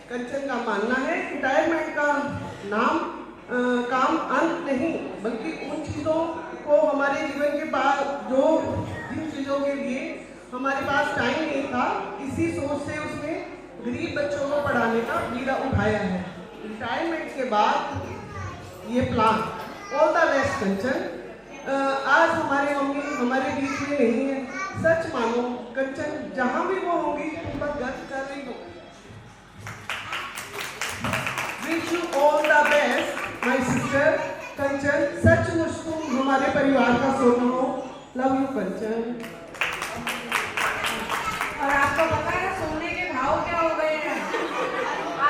कंचन का मानना है रिटायरमेंट का काम अंत नहीं, बल्कि उन चीज़ों को हमारे जीवन के बाद जिन चीज़ों के लिए हमारे पास टाइम नहीं था, इसी सोच से उसने गरीब बच्चों को पढ़ाने का बीड़ा उठाया है। रिटायरमेंट के बाद ये प्लान, ऑल द बेस्ट कंचन। आज हमारे मम्मी हमारे बीच में नहीं है, सच मानो कंचन जहाँ भी वो होंगी तुम पर गर्व कर रही हो। wish you all the best, my sister कंचन. सचमुच तुम हमारे परिवार का सोना हो. Love you कंचन. और आपको पता है सोने के भाव क्या हो गए हैं?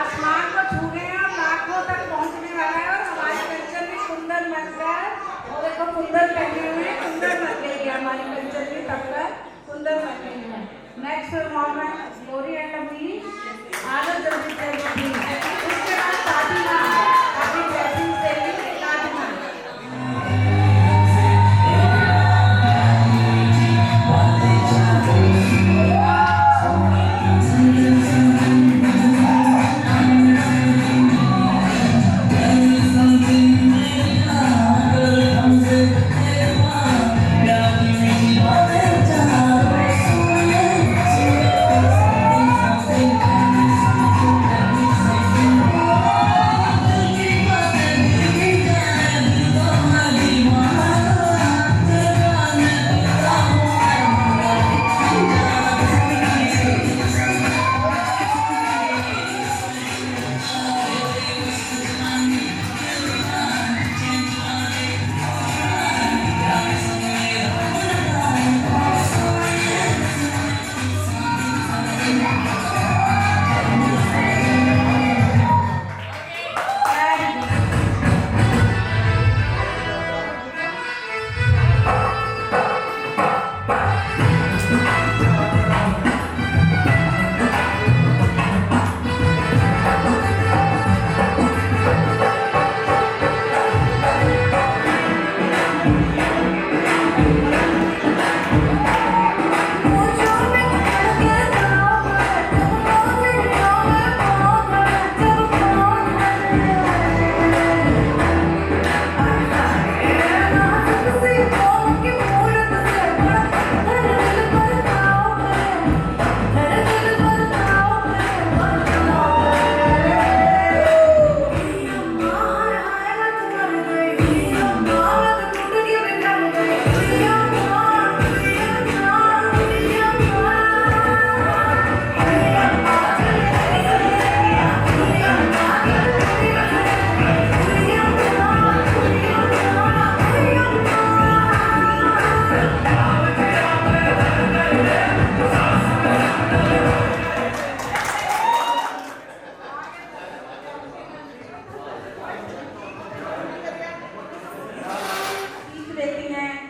आसमान को छू गए हैं और लाखों तक पहुंचने वाला है. और हमारी कंचन भी सुंदर बनकर, और देखो कुंदन पहने हुए सुंदर बन गई है हमारी कंचन भी, तब तक सुंदर बन गई है. Next moment glory and Amish आदत जल्दी से उसके बाद फातिमा अपनी ब्लेसिंग्स देंगी. फातिमा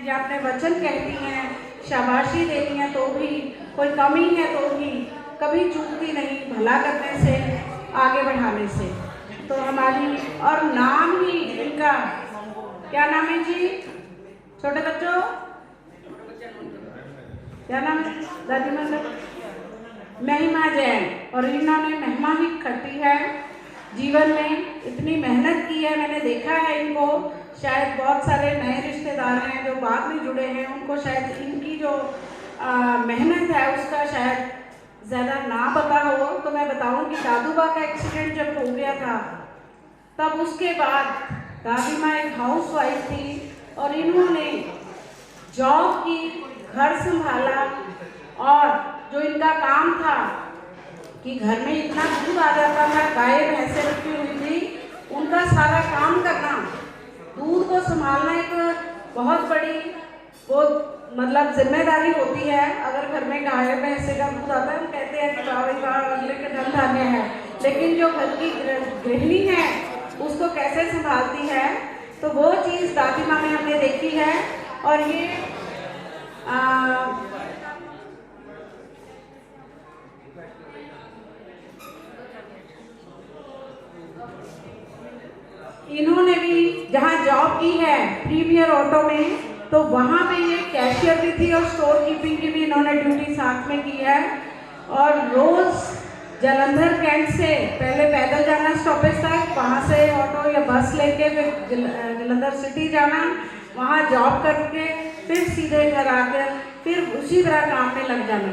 या अपने वचन कहती हैं, शाबाशी देती हैं तो भी, कोई कमी है तो भी कभी चूकती नहीं भला करने से, आगे बढ़ाने से. तो हमारी और नाम ही इनका क्या नाम है जी छोटे बच्चों? क्या नाम है दादी मतलब? महिमा जैन. और इन्होंने महिमा ही खटी है जीवन में, इतनी मेहनत की है. मैंने देखा है इनको, शायद बहुत सारे नए रिश्तेदार हैं जो बाद में जुड़े हैं, उनको शायद इनकी जो मेहनत है उसका शायद ज़्यादा ना पता हो. तो मैं बताऊं कि दादूबा का एक्सीडेंट जब हो गया था तब उसके बाद दादी माँ एक हाउस वाइफ थी और इन्होंने जॉब की, घर संभाला. और जो इनका काम था कि घर में इतना दूध आ जाता था, गाय भैंसे रखी हुई थी, उनका सारा काम करना, दूध को संभालना एक बहुत बड़ी वो मतलब जिम्मेदारी होती है. अगर घर में गाय भैंसे का दूध आता है हम कहते हैं कि अगले के धन धान्य है, लेकिन जो घर की गृहिणी है उसको कैसे संभालती है, तो वो चीज़ दादी माँ में हमने देखी है. और ये इन्होंने भी जहाँ जॉब की है प्रीमियर ऑटो में, तो वहाँ पे ये कैशियर भी थी और स्टोर कीपिंग की भी इन्होंने ड्यूटी साथ में की है. और रोज़ जलंधर कैंट से पहले पैदल जाना स्टॉपेज तक, वहाँ से ऑटो या बस लेके फिर जलंधर सिटी जाना, वहाँ जॉब करके फिर सीधे घर आकर फिर उसी तरह काम में लग जाना.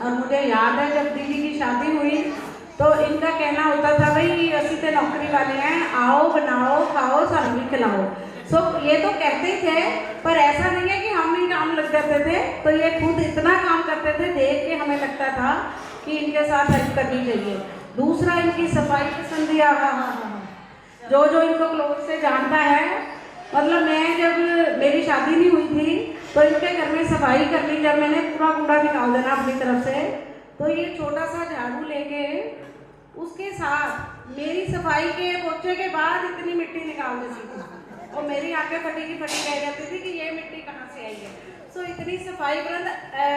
और मुझे याद है जब दीदी की शादी हुई तो इनका कहना होता था, भाई असी तो नौकरी वाले हैं, आओ बनाओ खाओ सानू भी खिलाओ. सो ये तो कहते थे, पर ऐसा नहीं है कि हम ही काम लग जाते थे. तो ये खुद इतना काम करते थे, देख के हमें लगता था कि इनके साथ हेल्प करनी चाहिए. दूसरा इनकी सफाई पसंद, जो जो इनको क्लोज से जानता है, मतलब मैं जब मेरी शादी नहीं हुई थी तो इनके घर में सफाई करनी, जब मैंने पूरा कूड़ा निकाल देना अपनी तरफ से, तो ये छोटा सा झाड़ू लेके उसके साथ मेरी सफाई के पोछे के बाद इतनी मिट्टी निकाल देती थी और मेरी आंखें फटी की फटी रह जाती थी कि ये मिट्टी कहाँ से आई है। सो इतनी सफाई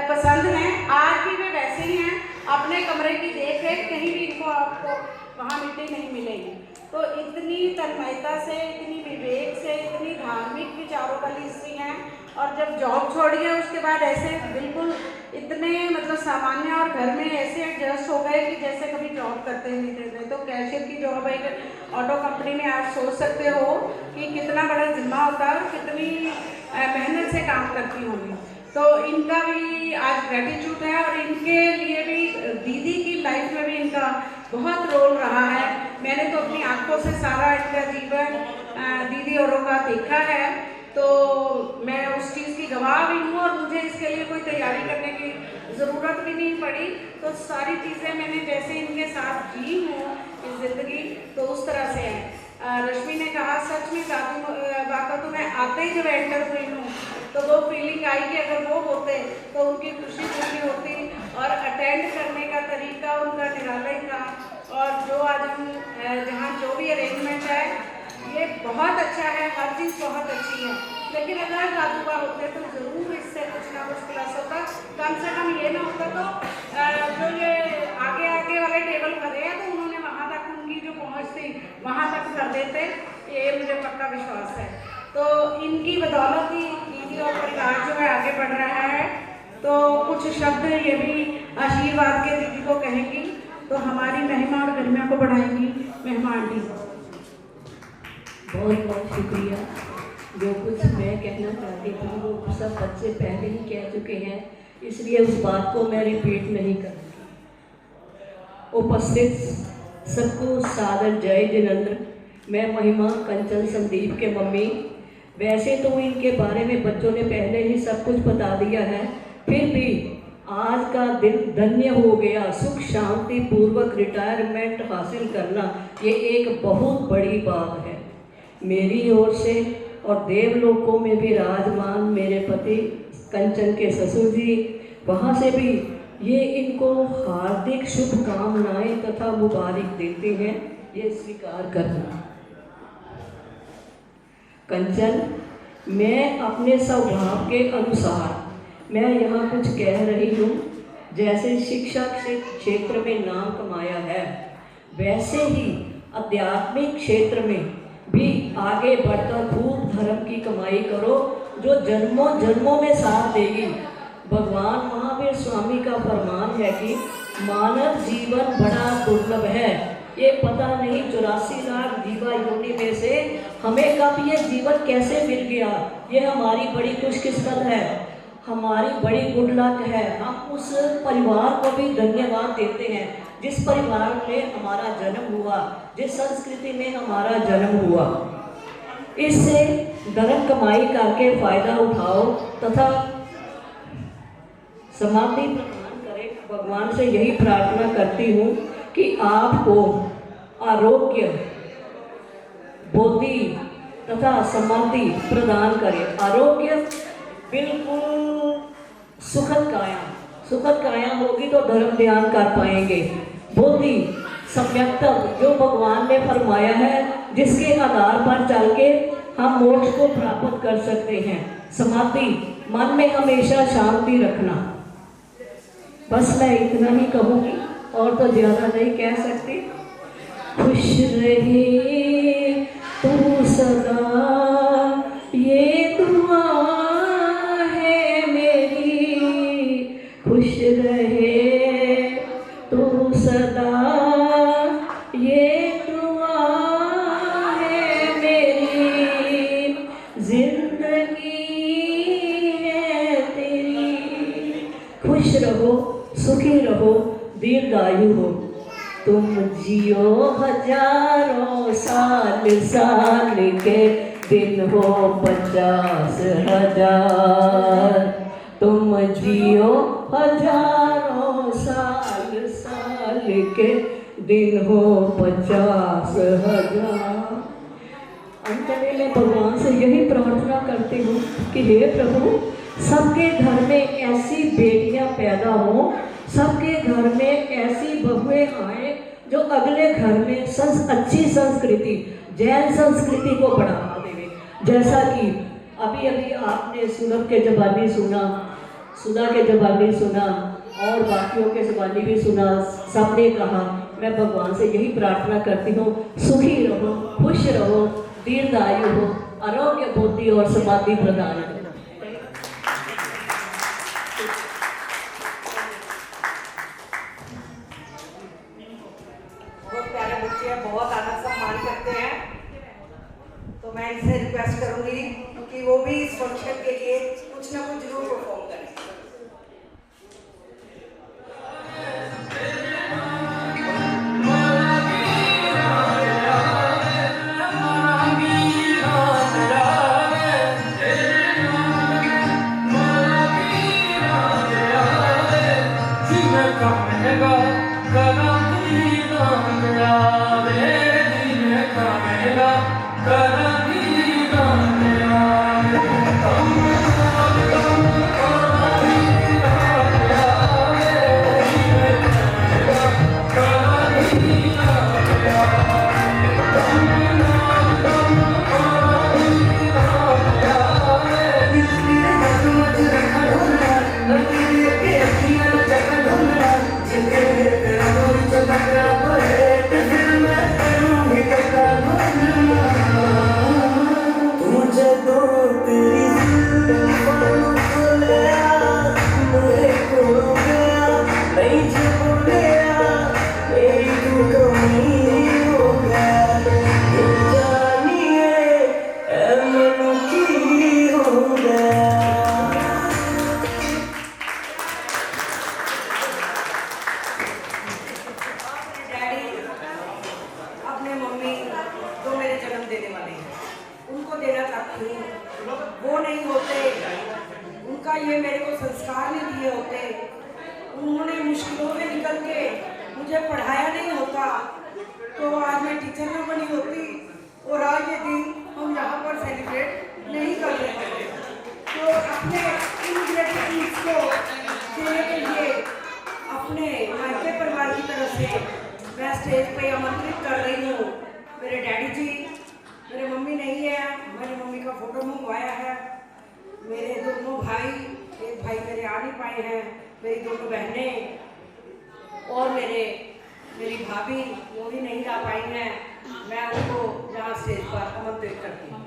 पसंद है। आज भी वे वैसे ही हैं, अपने कमरे की देख रेख, कहीं भी इनको आपको वहाँ मिट्टी नहीं मिलेगी। तो इतनी तन्मयता से, इतनी विवेक से, इतनी धार्मिक विचारों वाली स्त्री हैं। और जब जॉब छोड़ी है उसके बाद ऐसे बिल्कुल इतने मतलब सामान्य और घर में ऐसे एडजस्ट हो गए कि जैसे कभी जॉब करते नहीं थे। तो कैशियर की जॉब एक ऑटो कंपनी में आप सोच सकते हो कि कितना बड़ा जिम्मा होता है, कितनी मेहनत से काम करती होंगी। तो इनका भी आज ग्रेटिट्यूड है और इनके लिए भी दीदी की लाइफ में भी इनका बहुत रोल रहा है। मैंने तो अपनी आंखों से सारा इनका जीवन दीदी औरों का देखा है, तो मैं उस चीज़ की गवाह भी हूँ और मुझे इसके लिए कोई तैयारी करने की ज़रूरत भी नहीं पड़ी। तो सारी चीज़ें मैंने जैसे इनके साथ जी हूँ इस ज़िंदगी, तो उस तरह से है। रश्मि ने कहा सच में वाकई तो मैं आते ही जब एंटर हुई हूँ तो वो फीलिंग आई कि अगर वो होते तो उनकी खुशी पूरी होती। और अटेंड करने का तरीका उनका निराला था। और जो आज हम जहाँ जो भी अरेंजमेंट है ये बहुत अच्छा है, हर चीज़ बहुत अच्छी है। लेकिन अगर राजूबा होते तो ज़रूर इससे कुछ ना कुछ प्लस होता। कम से कम ये ना होता तो जो ये आगे आगे वाले टेबल भरे हैं तो उन्होंने वहाँ तक उनकी जो पहुँच थी वहाँ तक कर देते, ये मुझे पक्का विश्वास है। तो इनकी बदौलत ही दीदी और परिवार जो है आगे बढ़ रहा है। तो कुछ शब्द ये भी आशीर्वाद के दीदी को कहेंगी, तो हमारी महिमा और गरिमा को बढ़ाएंगी महिमा आंटी। बहुत बहुत शुक्रिया। जो कुछ मैं कहना चाहती थी वो सब बच्चे पहले ही कह चुके हैं, इसलिए उस बात को मैं रिपीट नहीं करूँगी। उपस्थित सबको सादर जय जिनेंद्र। मैं महिमा कंचन संदीप के मम्मी। वैसे तो इनके बारे में बच्चों ने पहले ही सब कुछ बता दिया है, फिर भी आज का दिन धन्य हो गया। सुख शांति पूर्वक रिटायरमेंट हासिल करना ये एक बहुत बड़ी बात है। मेरी ओर से और देवलोकों में भी राजमान मेरे पति कंचन के ससुर जी, वहाँ से भी ये इनको हार्दिक शुभकामनाएं तथा मुबारक देते हैं, ये स्वीकार करना। कंचन, मैं अपने स्वभाव के अनुसार मैं यहाँ कुछ कह रही हूँ। जैसे शिक्षा के क्षेत्र में नाम कमाया है, वैसे ही आध्यात्मिक क्षेत्र में भी आगे बढ़कर खूब धर्म की कमाई करो जो जन्मों जन्मों में साथ देगी। भगवान महावीर स्वामी का फरमान है कि मानव जीवन बड़ा दुर्लभ है। ये पता नहीं 84 लाख जीवा योनि में से हमें कब ये जीवन कैसे मिल गया। ये हमारी बड़ी खुशकिस्मत है, हमारी बड़ी गुड लक है। हम उस परिवार को भी धन्यवाद देते हैं जिस परिवार में हमारा जन्म हुआ, जिस संस्कृति में हमारा जन्म हुआ। इससे धर्म कमाई करके फायदा उठाओ तथा समाधि प्रदान करें। भगवान से यही प्रार्थना करती हूँ कि आपको आरोग्य, बुद्धि तथा समाधि प्रदान करें। आरोग्य बिल्कुल सुखद काया होगी तो धर्म ध्यान कर पाएंगे। बुद्धि सम्यक्तम, जो भगवान ने फरमाया है जिसके आधार पर चल के हम मोक्ष को प्राप्त कर सकते हैं। समाधि, मन में हमेशा शांति रखना। बस मैं इतना ही कहूँगी और तो ज़्यादा नहीं कह सकती। खुश रहे तू सदा, ये दुआ है मेरी। खुश रहे तू सदा, ये दुआ है मेरी। जिंदगी है तेरी। खुश रहो, सुखी रहो, दीर्घायु हो। तुम जियो हजारों साल, साल के दिन हो 50,000। तुम जियो हजारों साल, साल के दिन हो 50,000। अंत में मैं भगवान से यही प्रार्थना करती हूँ कि हे प्रभु, सबके घर में ऐसी बेटियां पैदा हों, सबके घर में ऐसी बहुएं आए जो अगले घर में अच्छी संस्कृति, जैन संस्कृति को बढ़ावा देवे। जैसा कि अभी अभी आपने सुलभ के जबानी सुना, सुधा के जबानी सुना और बाकियों के जबानी भी सुना, सबने कहा। मैं भगवान से यही प्रार्थना करती हूँ, सुखी रहो, खुश रहो, दीर्घायु हो, आरोग्य, बुद्धि और समाधि प्रदान करो। बहुत प्यारे बच्चे हैं, बहुत आदर सम्मान करते हैं। तो मैं इनसे रिक्वेस्ट करूंगी कि वो भी इस फंक्शन के लिए कुछ ना कुछ जरूर परफॉर्म करें। वो नहीं होते, उनका ये मेरे को संस्कार नहीं दिए होते, उन्होंने मुश्किलों में निकल के मुझे पढ़ाया नहीं होता तो आज मैं टीचर न बनी होती और आज ये दिन हम यहाँ पर सेलिब्रेट नहीं कर रहे थे। तो अपने इन ग्रेटिट्यूड्स को देने के लिए अपने मायके परिवार की तरफ से मैं स्टेज पे आमंत्रित कर रही हूँ। मेरे डैडी जी, मेरे मम्मी नहीं है, मेरी मम्मी का फोटो मंगवाया है, मेरे दोनों भाई, एक भाई मेरे आ नहीं पाए हैं, मेरी दोनों बहनें और मेरी भाभी वो भी नहीं आ पाई हैं। मैं उनको यहाँ स्टेज पर आमंत्रित करती हूँ।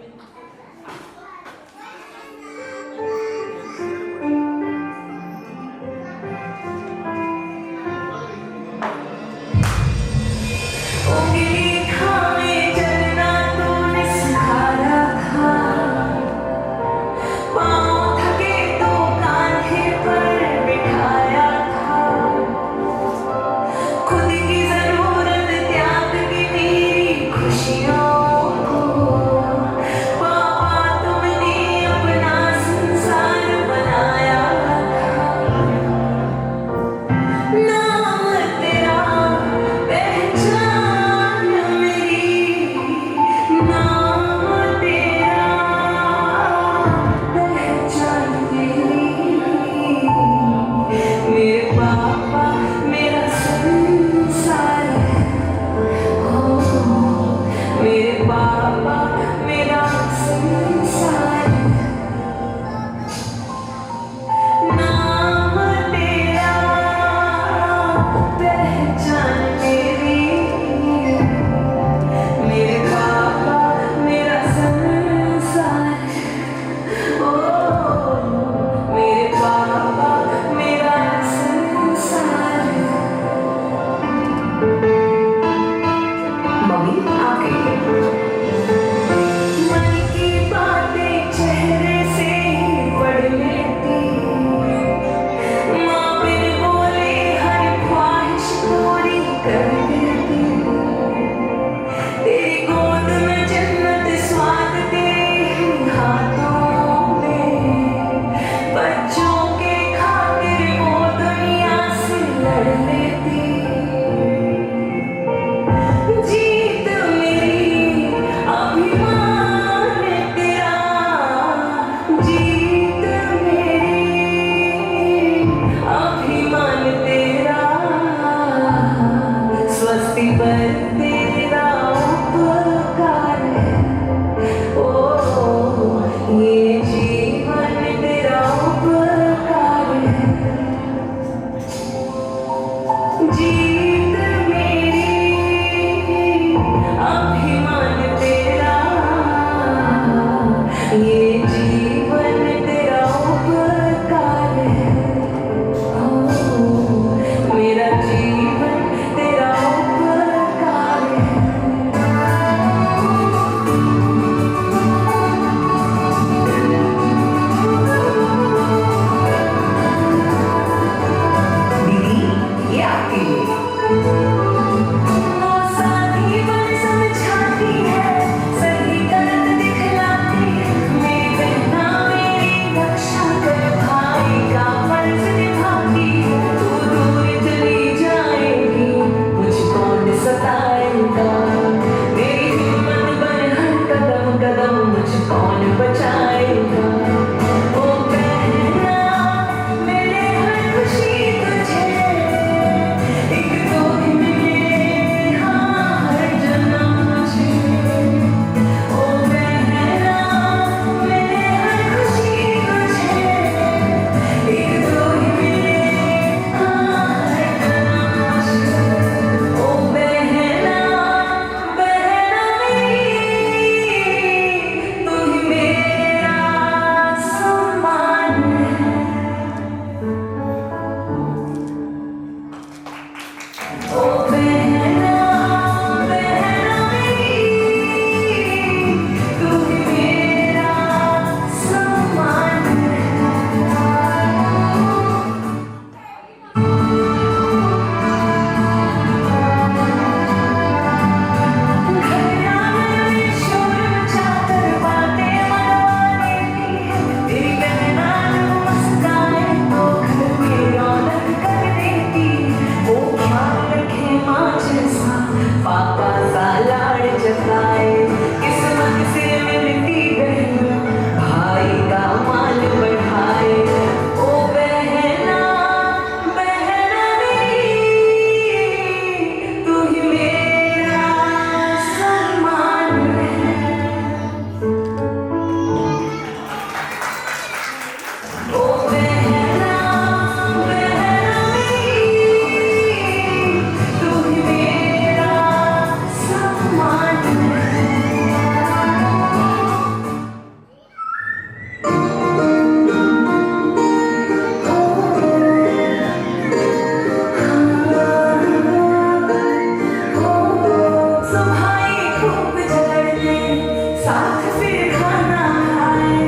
साथ फिर खाना खाए,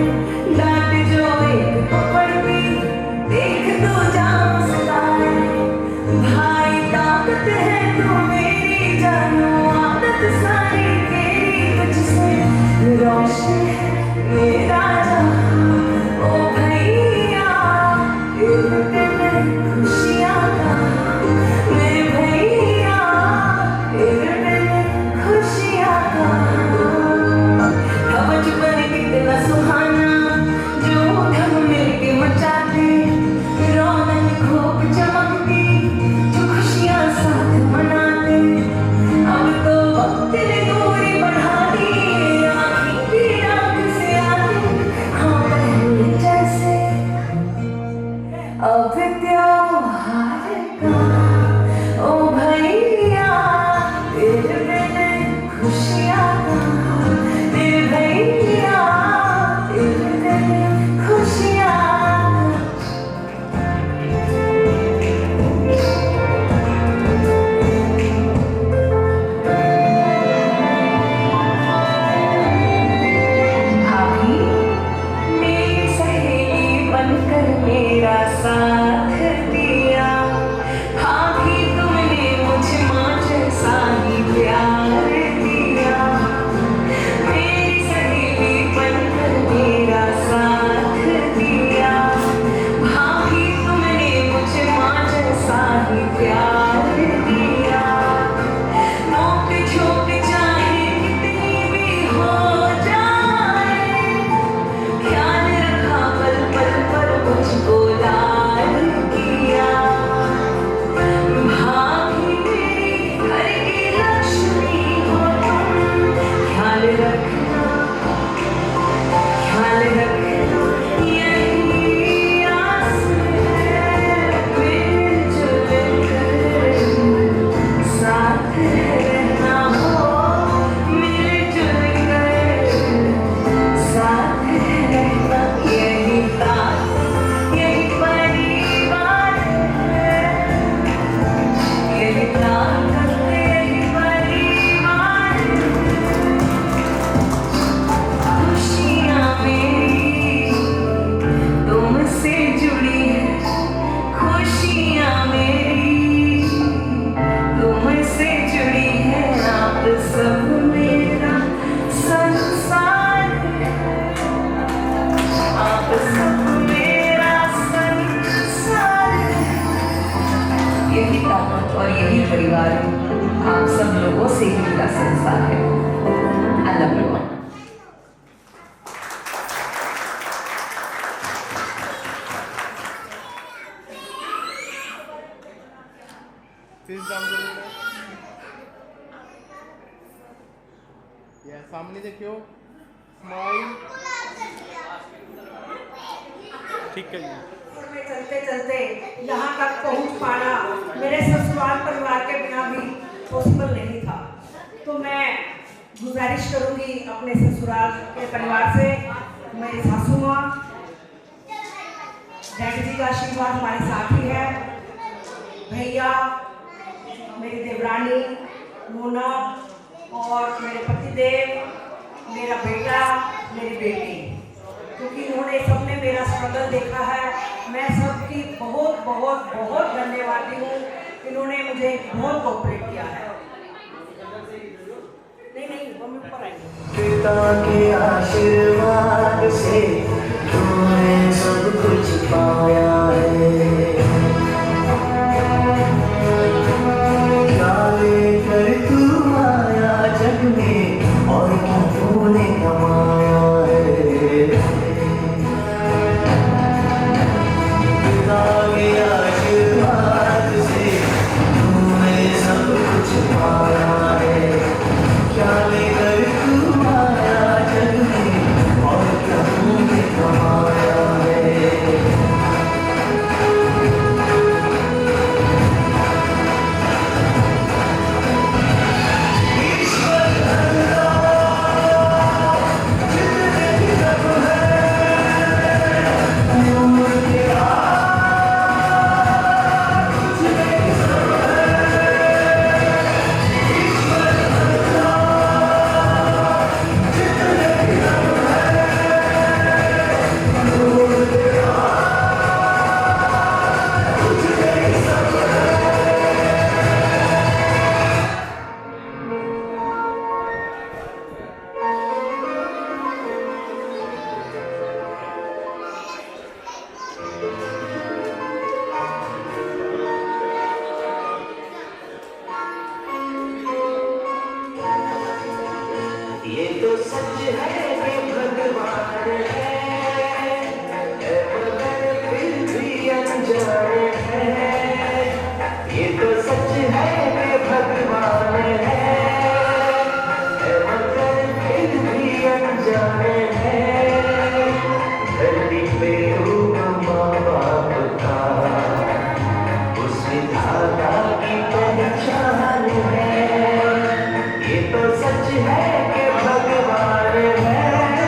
डांट जो एक को पड़ती, देख तो जाम सताए। भाई ताकत है तू मेरी जानू, आदत सारी तेरी तुझसे, रोशन है मेरा जहां। ओ भैया तेरे बिन खुशियां कहाँ, मेरे भैया तेरे बिन खुशियां कहाँ। बचपन कितना सुहाना, जो ढंग मिलके मचाते, रौनक खूब चमकती, जो खुशियां साथ मनाते। अब तो वक्त ने दूरी बढ़ा दी, आँखें भी आँख से आती, हाँ पहले जैसे अब त्योहार का। ओ भैया तेरे बिन खुशियां कहाँ, तेरे भैया तेरे बिन खुशियां भाभी मेरी सहेली बनकर मेरा साथ दिया। भाभी तुमने मुझे माँ जैसा ही प्यार दिया। मेरी सहेली बनकर मेरा साथ दिया। भाभी तुमने मुझे माँ जैसा ही प्यार दिया। नोक झोंक चाहे कितनी भी हो जाए, ख्याल रखा पल पल पर मुझको लाड किया। भाभी मेरी घर की लक्ष्मी हो तुम, ख्याल रखना यही आस है, मिलजुल कर साथ रहना हो, मिलजुल कर साथ रहना। यही ताकत यही परिवार है, यही ताकत यही परिवार है। खुशियाँ मेरी तुमसे जुड़ी है, खुशियाँ मेरी तुमसे जुड़ी है। आप सब मेरा संसार है, आप सब मेरा संसार है। यही ताकत और यही परिवार है, आप सब लोगों से ही मेरा संसार है। I love you all. सामने देखियो, स्माइल। ठीक है जी। मैं चलते चलते यहाँ तक पहुँच पाना मेरे ससुराल परिवार के बिना भी पॉसिबल नहीं था। तो मैं गुजारिश करूँगी अपने ससुराल के परिवार से, मेरी सासू माँ, डैडी जी का आशीर्वाद हमारे साथ ही है, भैया, मेरी देवरानी मोना और मेरे पतिदेव, मेरा बेटा, मेरी बेटी, क्योंकि इन्होंने सबने मेरा स्ट्रगल देखा है। मैं सबकी बहुत बहुत बहुत धन्यवादी हूँ, इन्होंने मुझे बहुत कोऑपरेट किया है। नहीं मम्मी ऊपर आएंगे। पिता के आशीर्वाद से तूने सब कुछ पाया है। क्या लेकर तू आया जग में और क्या तूने कमाया है। पिता के आशीर्वाद से तूने सब कुछ पाया है। क्या लेकर तू आया जग में और क्या तूने सच है कि भगवान है, मगर फिर भी अनजाने हैं। ये तो सच है कि भगवान है, मगर फिर भी अनजाने हैं। धरती पे माँ बाप का उस विधाता की पहचान है। ये तो सच है कि भगवान है,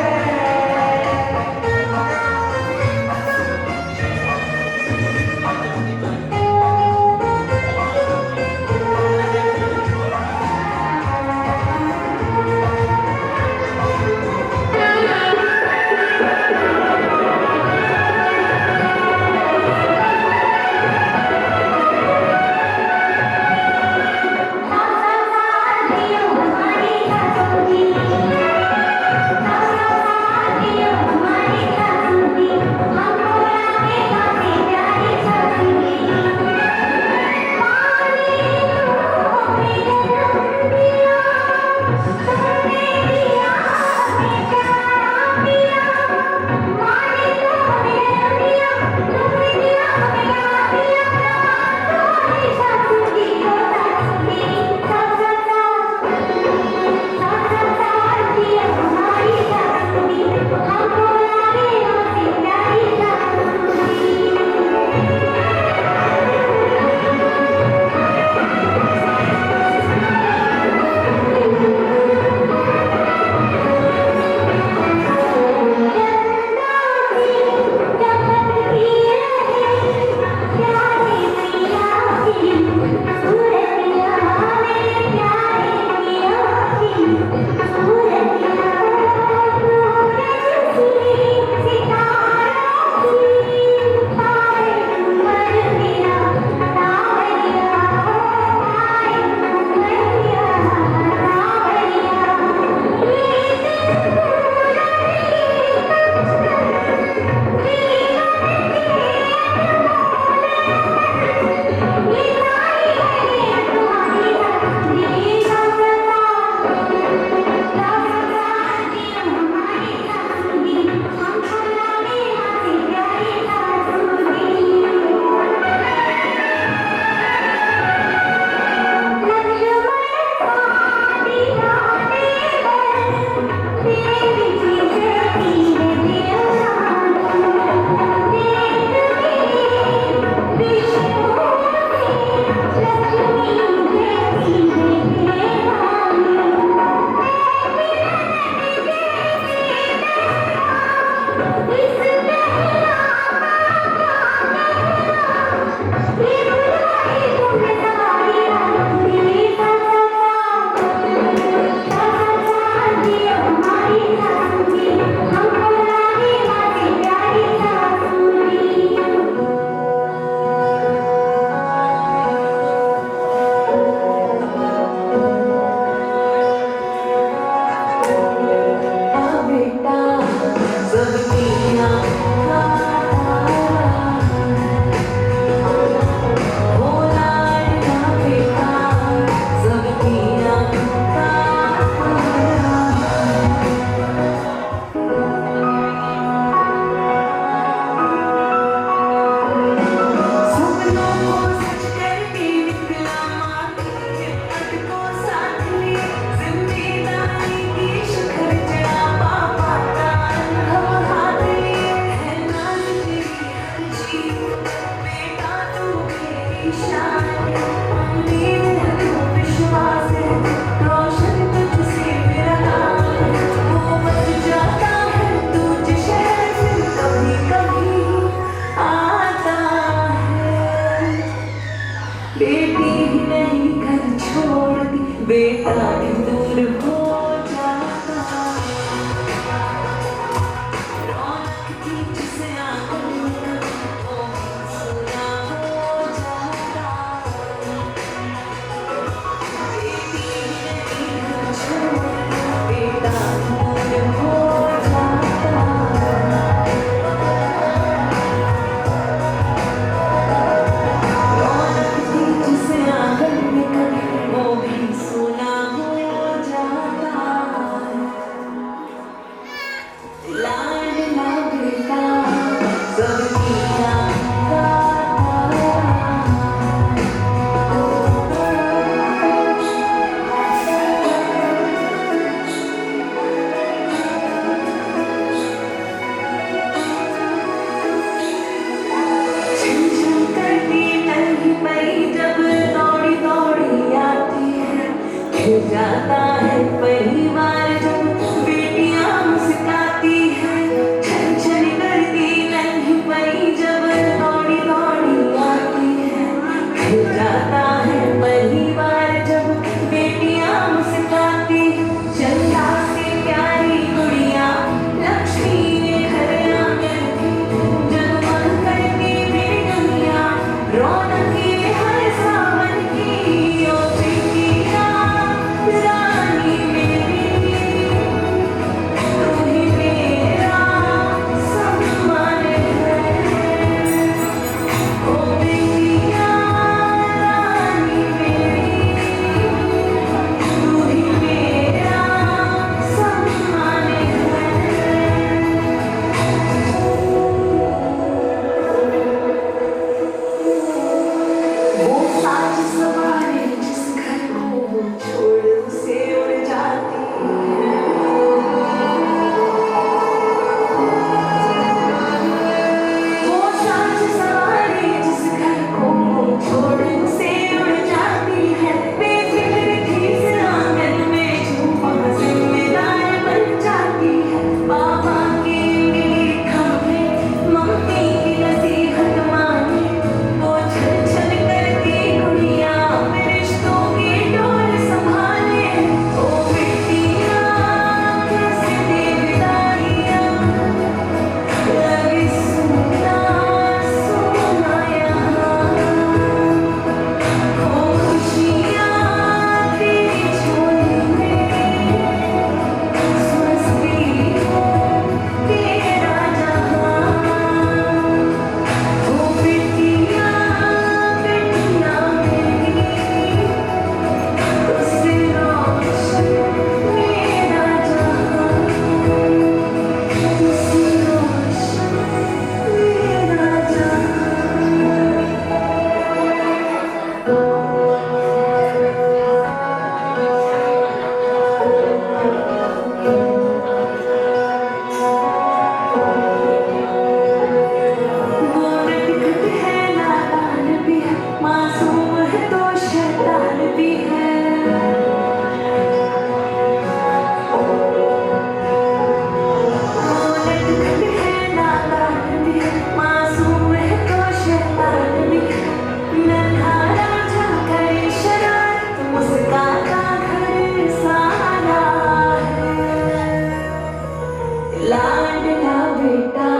लाडला बेटा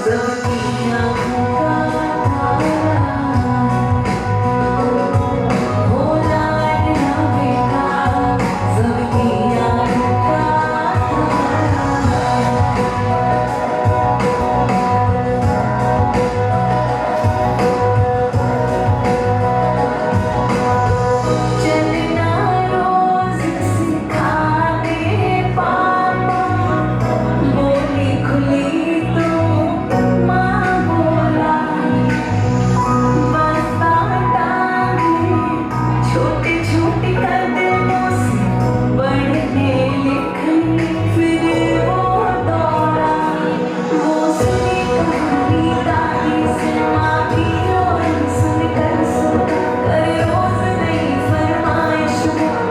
सबकी आँखों का तारा, हो लाडला बेटा सबकी आँखों का चलना रोज सिखाते पापा, बोली खुली तो माँ बोला, बस्ता टांगे छोटे छोटे कदमों से पढ़ने लिखने फिर वो दौड़ा, वो सुनी कहानी दादी से माँ की और सुनकर रोज नई फरमाइश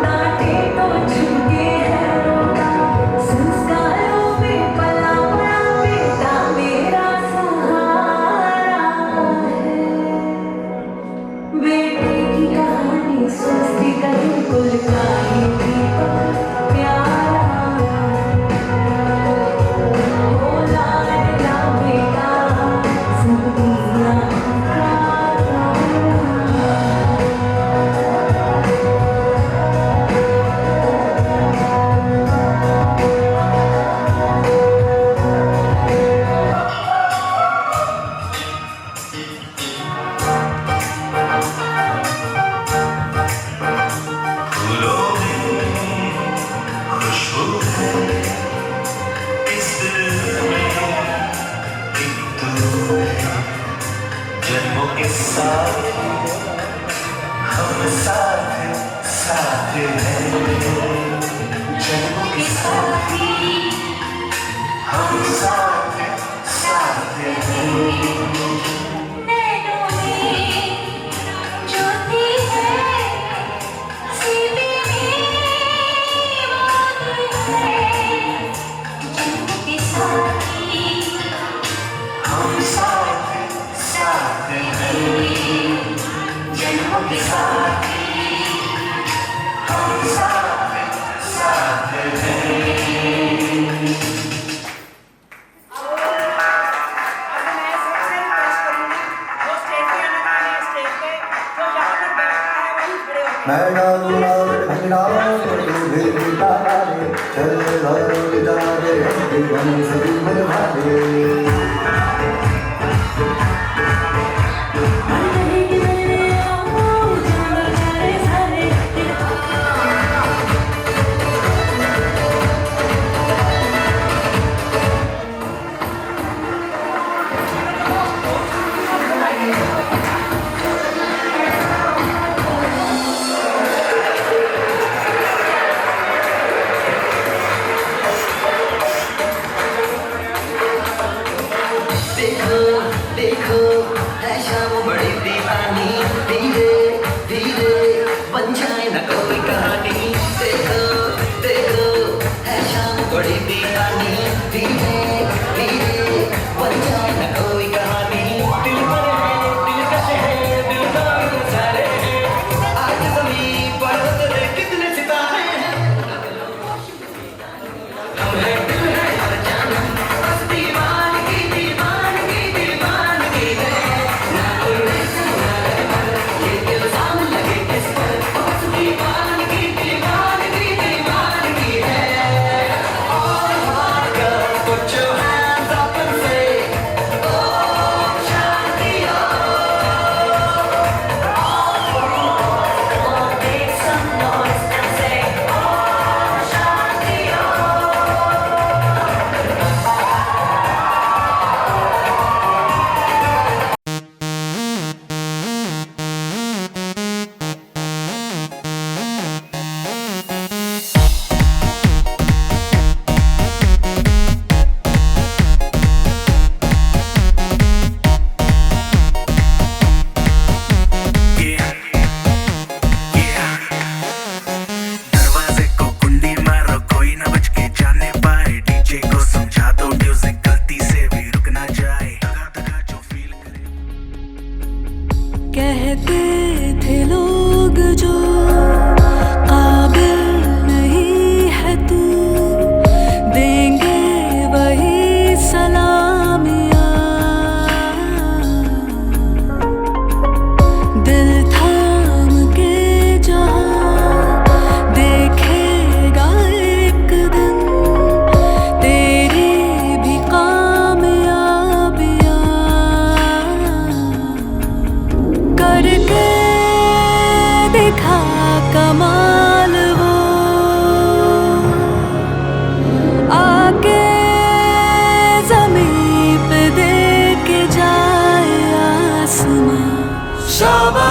डांटे तो झुके है रोता, संस्कारों में पला बड़ा बेटा मेरा सहारा है। बेटे की कहानी स्वस्ति कुल का ही दीपक प्यारा, हो लाडला बेटा सबकी आँखों का तारा। फूलों में खुशबू है, इस दिल में एक तू है, जन्मों के साथ हम साथ साथ हैं, जन्मों के साथ हम साथ साथ हैं। नैनों में ज्योति है, सीने में मौत है, जन्मों के साथी हम साथ साथ हैं, जन्मों के साथ हम साथ साथ हैं। अब मैं सबसे रिक्वेस्ट करूंगी जो स्टेज पे आना चाहे स्टेज पे, जो यहाँ पर बैठा है वहीं खड़े होकर मैं डालूंगा खंडा तू भी तारे, चल लौट जा रे हम सभी मनवाले। देखो देखो है शाम बड़ी दीवानी, धीरे धीरे बन जाए न कोई कहानी। देखो देखो है शाम बड़ी दीवानी, धीरे धीरे बन जाए न कोई कहानी। दिल बने हैं दिल कसे हैं दिल तो सारे हैं, आज सभी पढ़ो तेरे कितने सितारे हैं। हम हैं दिल है और जान बस दीवानगी दीवानगी दीवानगी है, ना कोई वैसे ना रहबर, ये इल्जाम लगे किस पर, बस दीवानगी दीवानगी दीवानगी है। All heart girls put your hands up and say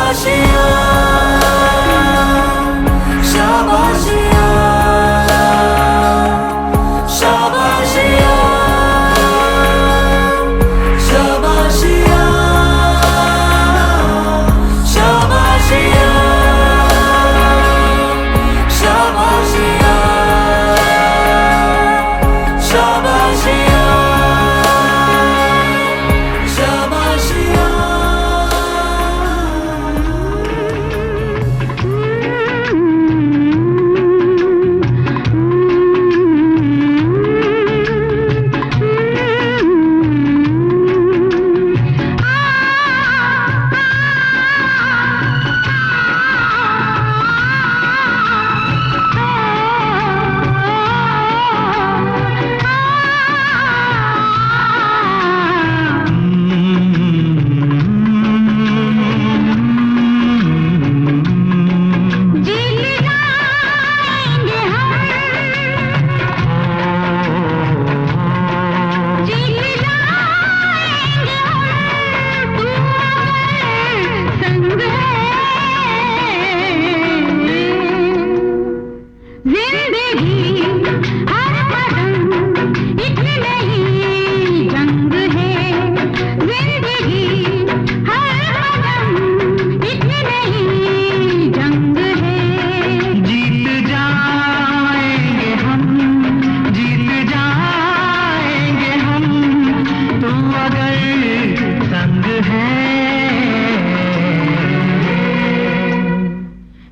शाबाशिया शाबाशिया शाबाशिया शाबाशिया शाबाशिया शाबाशिया शाबाशिया शाबाशिया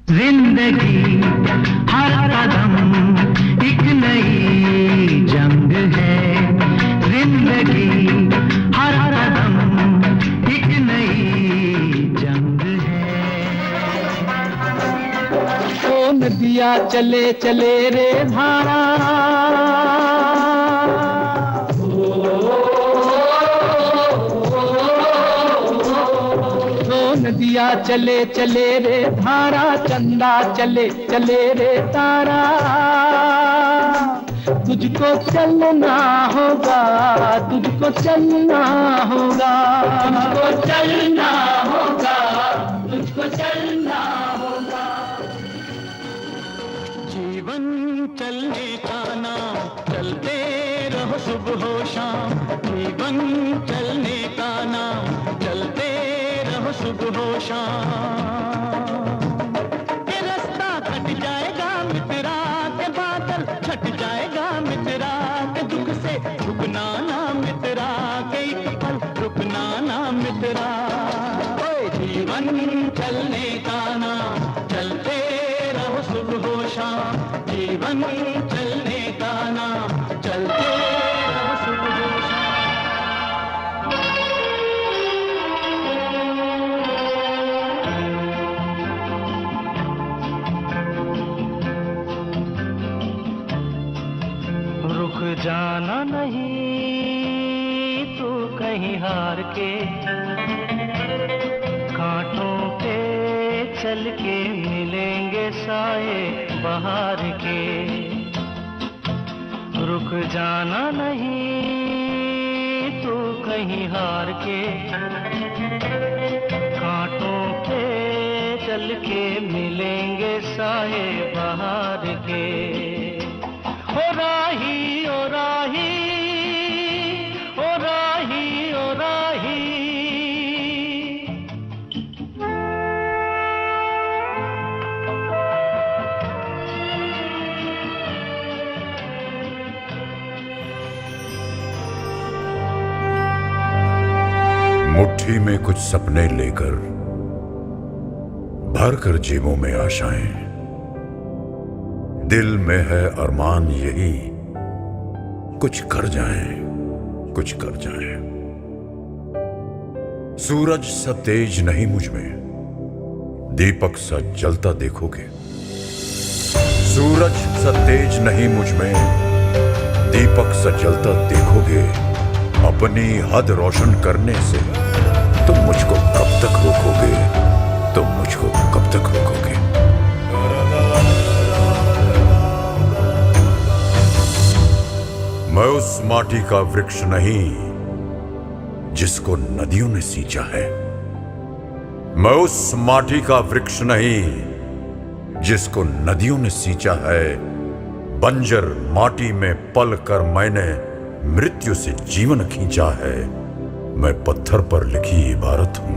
जिंदगी हर कदम एक नई जंग है जिंदगी हर कदम एक नई जंग है ओ नदिया चले चले रे धारा नदिया चले चले रे धारा चंदा चले चले रे तारा तुझको चलना होगा तुझको चलना होगा तुझको चलना होगा तुझको चलना होगा जीवन चलने का नाम चलते रहो सुबह हो शाम जीवन चलने का नाम चलते सुबह हो शाम के रास्ता कट जाएगा मित्रा के बादल छट जाएगा मित्रा के दुख से झुकना ना मित्रा के एक पल रुकना ना मित्रा ओए जीवन चलने का नाम चलते रहो सुबह हो शाम जीवन चलने का नाम चलते रहो सुबह हो शाम जाना नहीं तू कहीं हार के कांटों पे चल के मिलेंगे साए बहार के रुक जाना नहीं तू कहीं हार के कांटों पे चल के मिलेंगे साए बहार के ओ राही ओ राही ओ राही ओ राही मुट्ठी में कुछ सपने लेकर भर कर जेबों में आशाएं दिल में है अरमान यही कुछ कर जाएं कुछ कर जाएं सूरज सा तेज नहीं मुझ में दीपक सा जलता देखोगे सूरज सा तेज नहीं मुझ में दीपक सा जलता देखोगे अपनी हद रोशन करने से तुम मुझको कब तक रोकोगे तुम मुझको कब तक रोकोगे मैं उस माटी का वृक्ष नहीं जिसको नदियों ने सींचा है मैं उस माटी का वृक्ष नहीं जिसको नदियों ने सींचा है। बंजर माटी में पल कर मैंने मृत्यु से जीवन खींचा है। मैं पत्थर पर लिखी इबारत हूं।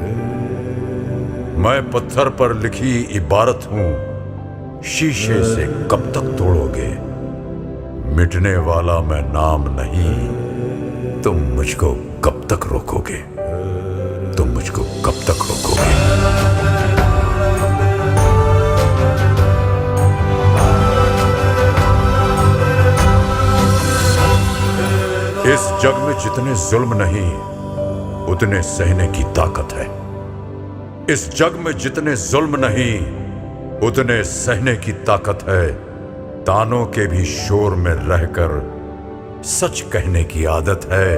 मैं पत्थर पर लिखी इबारत हूं। शीशे से कब तक तोड़ोगे? मिटने वाला मैं नाम नहीं। तुम मुझको कब तक रोकोगे? तुम मुझको कब तक रोकोगे? इस जग में जितने जुल्म नहीं उतने सहने की ताकत है। इस जग में जितने जुल्म नहीं उतने सहने की ताकत है। तानों के भी शोर में रहकर सच कहने की आदत है।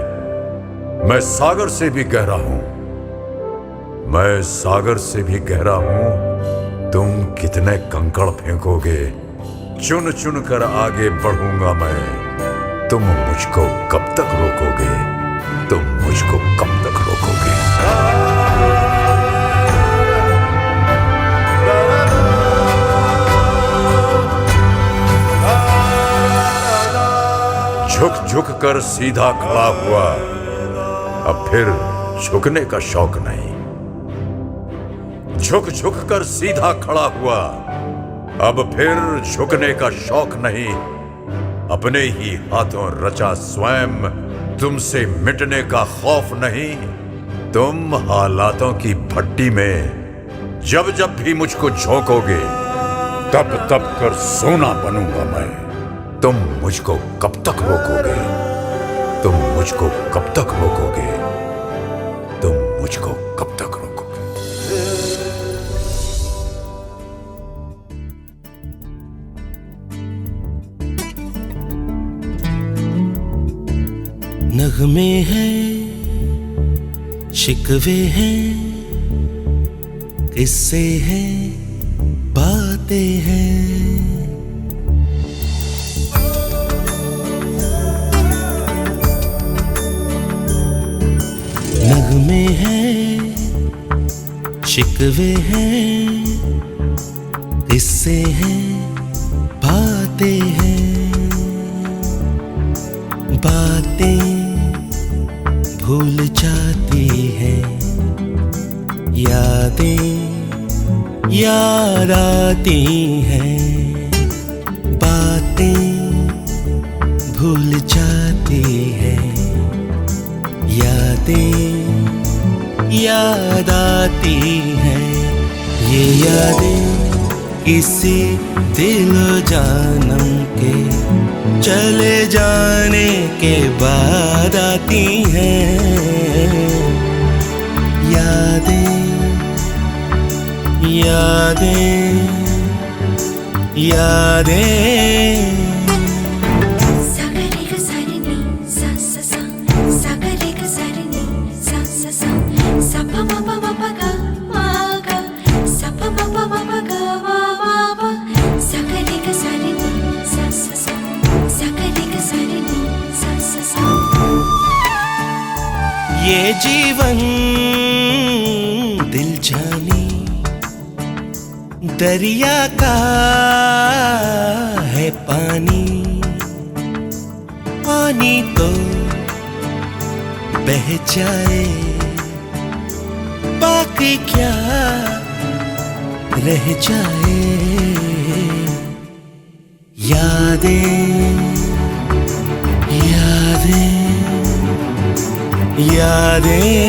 मैं सागर से भी गहरा हूं। मैं सागर से भी गहरा हूं। तुम कितने कंकड़ फेंकोगे? चुन चुन कर आगे बढ़ूंगा मैं। तुम मुझको कब तक रोकोगे? तुम मुझको कब तक रोकोगे? झुक झुक कर सीधा खड़ा हुआ, अब फिर झुकने का शौक नहीं। झुक झुक कर सीधा खड़ा हुआ, अब फिर झुकने का शौक नहीं। अपने ही हाथों रचा स्वयं, तुमसे मिटने का खौफ नहीं। तुम हालातों की भट्टी में जब जब भी मुझको झोंकोगे, तब तब कर सोना बनूंगा मैं। तुम मुझको कब तक रोकोगे? तुम मुझको कब तक रोकोगे? तुम मुझको कब तक रोकोगे? नगमे हैं, शिकवे हैं, किस्से हैं, बातें हैं। नगमे हैं, शिकवे हैं, किस्से हैं, बातें हैं। बातें भूल जाती हैं, यादें याद आती हैं। बातें भूल जाती हैं, यादें याद आती हैं। ये यादें किसी दिल जानम के चले जाने के बाद आती हैं। यादें यादें यादें। ये जीवन दिल जानी दरिया का है पानी। पानी तो बह जाए, बाकी क्या रह जाए। यादें यादें यादें।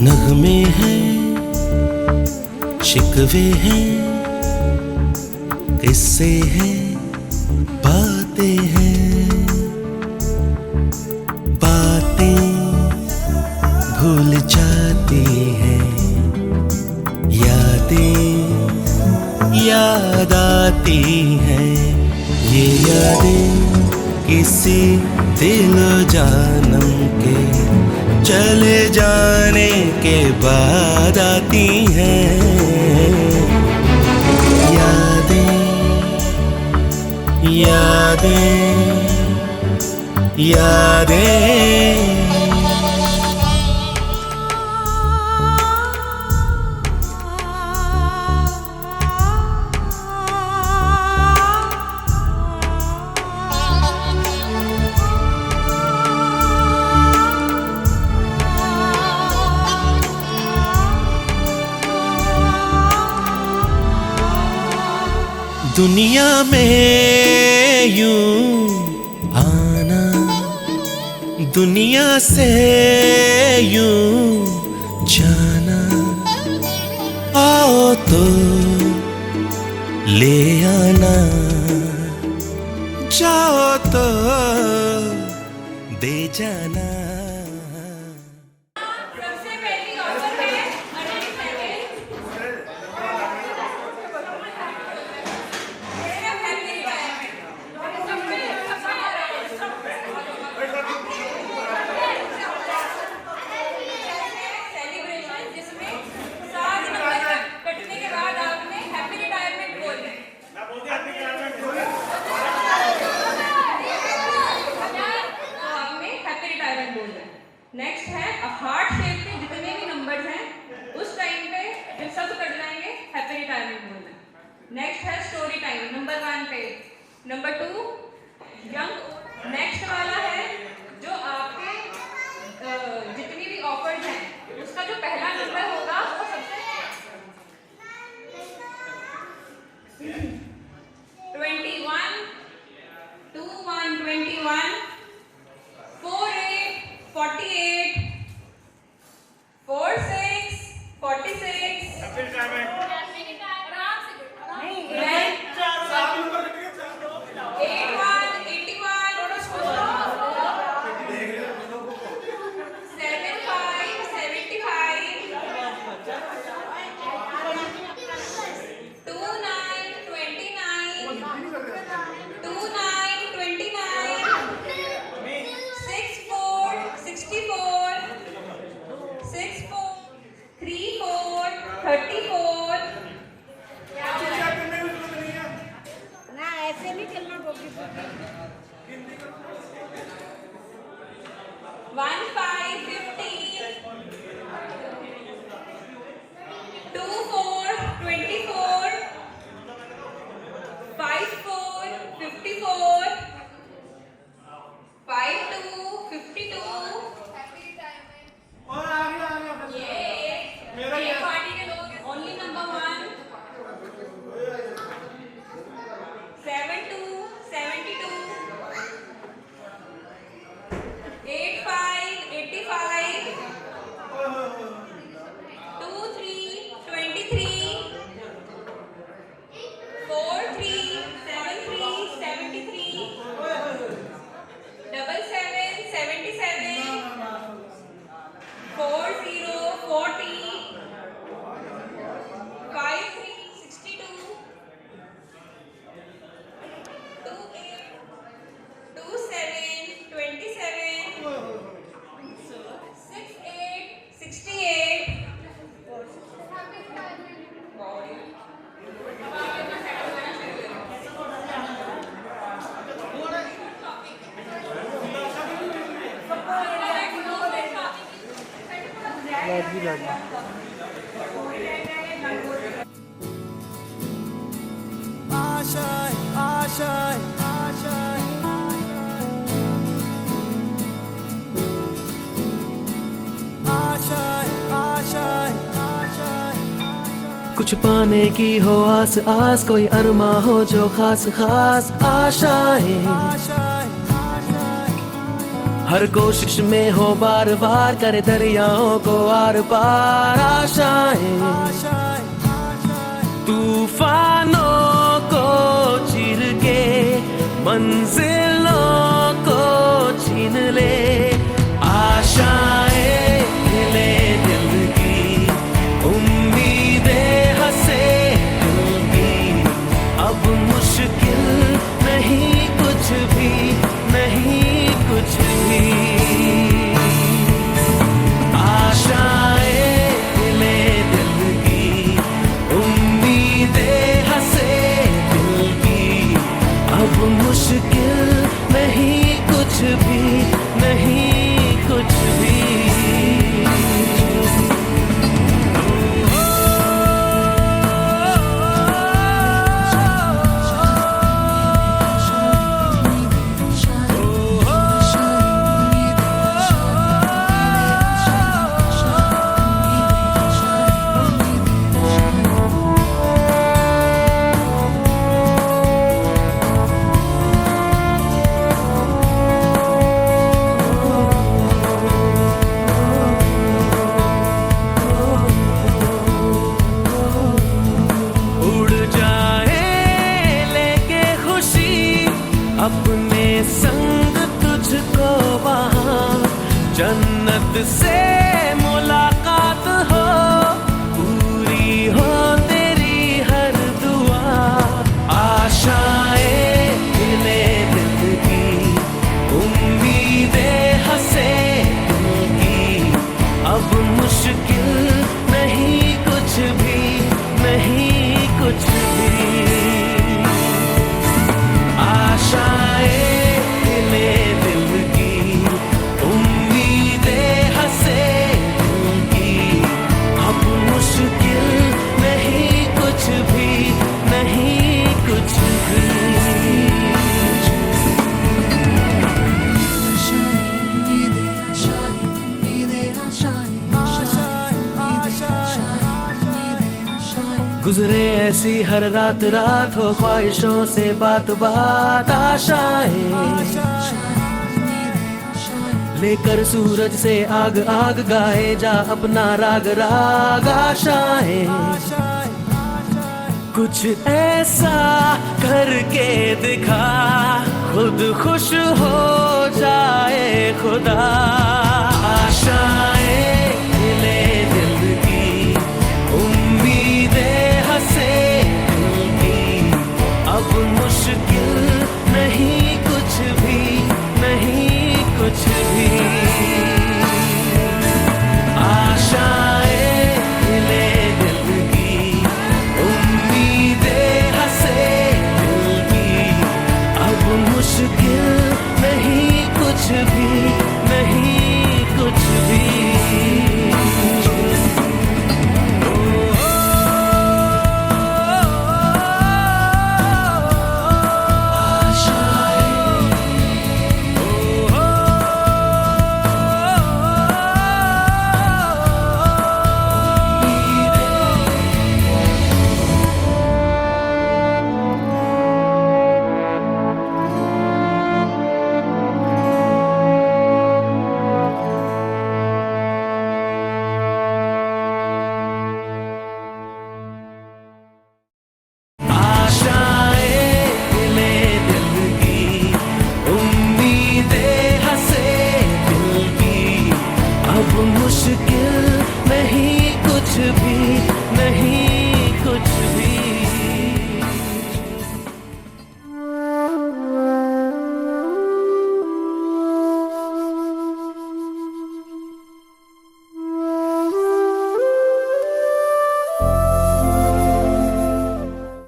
नगमे हैं, शिकवे हैं, किस्से हैं, बातें हैं। बातें भूल जाती हैं, यादें याद आती हैं। ये यादें किसी दिल जानम के चले जाने के बाद आती हैं। यादें यादें यादें। दुनिया में यूं आना, दुनिया से यूं जाना, आओ तो ले आना, जाओ तो दे जाना। सबसे पहली ऑफर है सेलिब्रेशन, जिसमें 7 नंबर कटने के बाद आपने हैप्पी रिटायरमेंट बोलना है। नेक्स्ट है हार्ट शेप के जितने भी नंबर्स हैं उस टाइम पे जब सब कट जाएंगे हैप्पी रिटायरमेंट बोलना है। नेक्स्ट है स्टोरी टाइम नंबर 1 पे। Number 2 young. नेक्स्ट वाला है जो आपके जितनी भी ऑफर्स हैं उसका जो पहला नंबर होगा वो सबसे 21 21 21 48 48 46 46 कुछ पाने की हो आस आस, कोई अरमा हो जो खास खास आशाएं, हर कोशिश में हो बार बार, करे दरियाओं को आर पार आशाएं, तूफानों को चीर के मंजिलों को छीन ले, आशाएं हिले दिल की, उम्मीदें हंसे दिल की, अब मुश्किल नहीं कुछ भी, नहीं कुछ भी, आशाएं हिले दिल की, उम्मीदें हंसे दिल की, अब मुश्किल नहीं कुछ भी, नहीं कुछ भी। अपने संग तुझको वहाँ जन्नत से मुलाकात हो, पूरी हो तेरी हर दुआ। आशाएं हिले दिल की, उम्मीदें हंसे दिल की, अब मुश्किल नहीं कुछ भी, नहीं कुछ भी। आशाएं हिले दिल की, उम्मीदें हंसे दिल की, अब मुश्किल नहीं कुछ भी, नहीं कुछ भी। गुजरे ऐसी हर रात रात हो ख्वाहिशों से बात बात। आशाएं लेकर सूरज से आग आग गाए जा अपना राग राग। आशाएं कुछ ऐसा करके दिखा, खुद खुश हो जाए खुदा।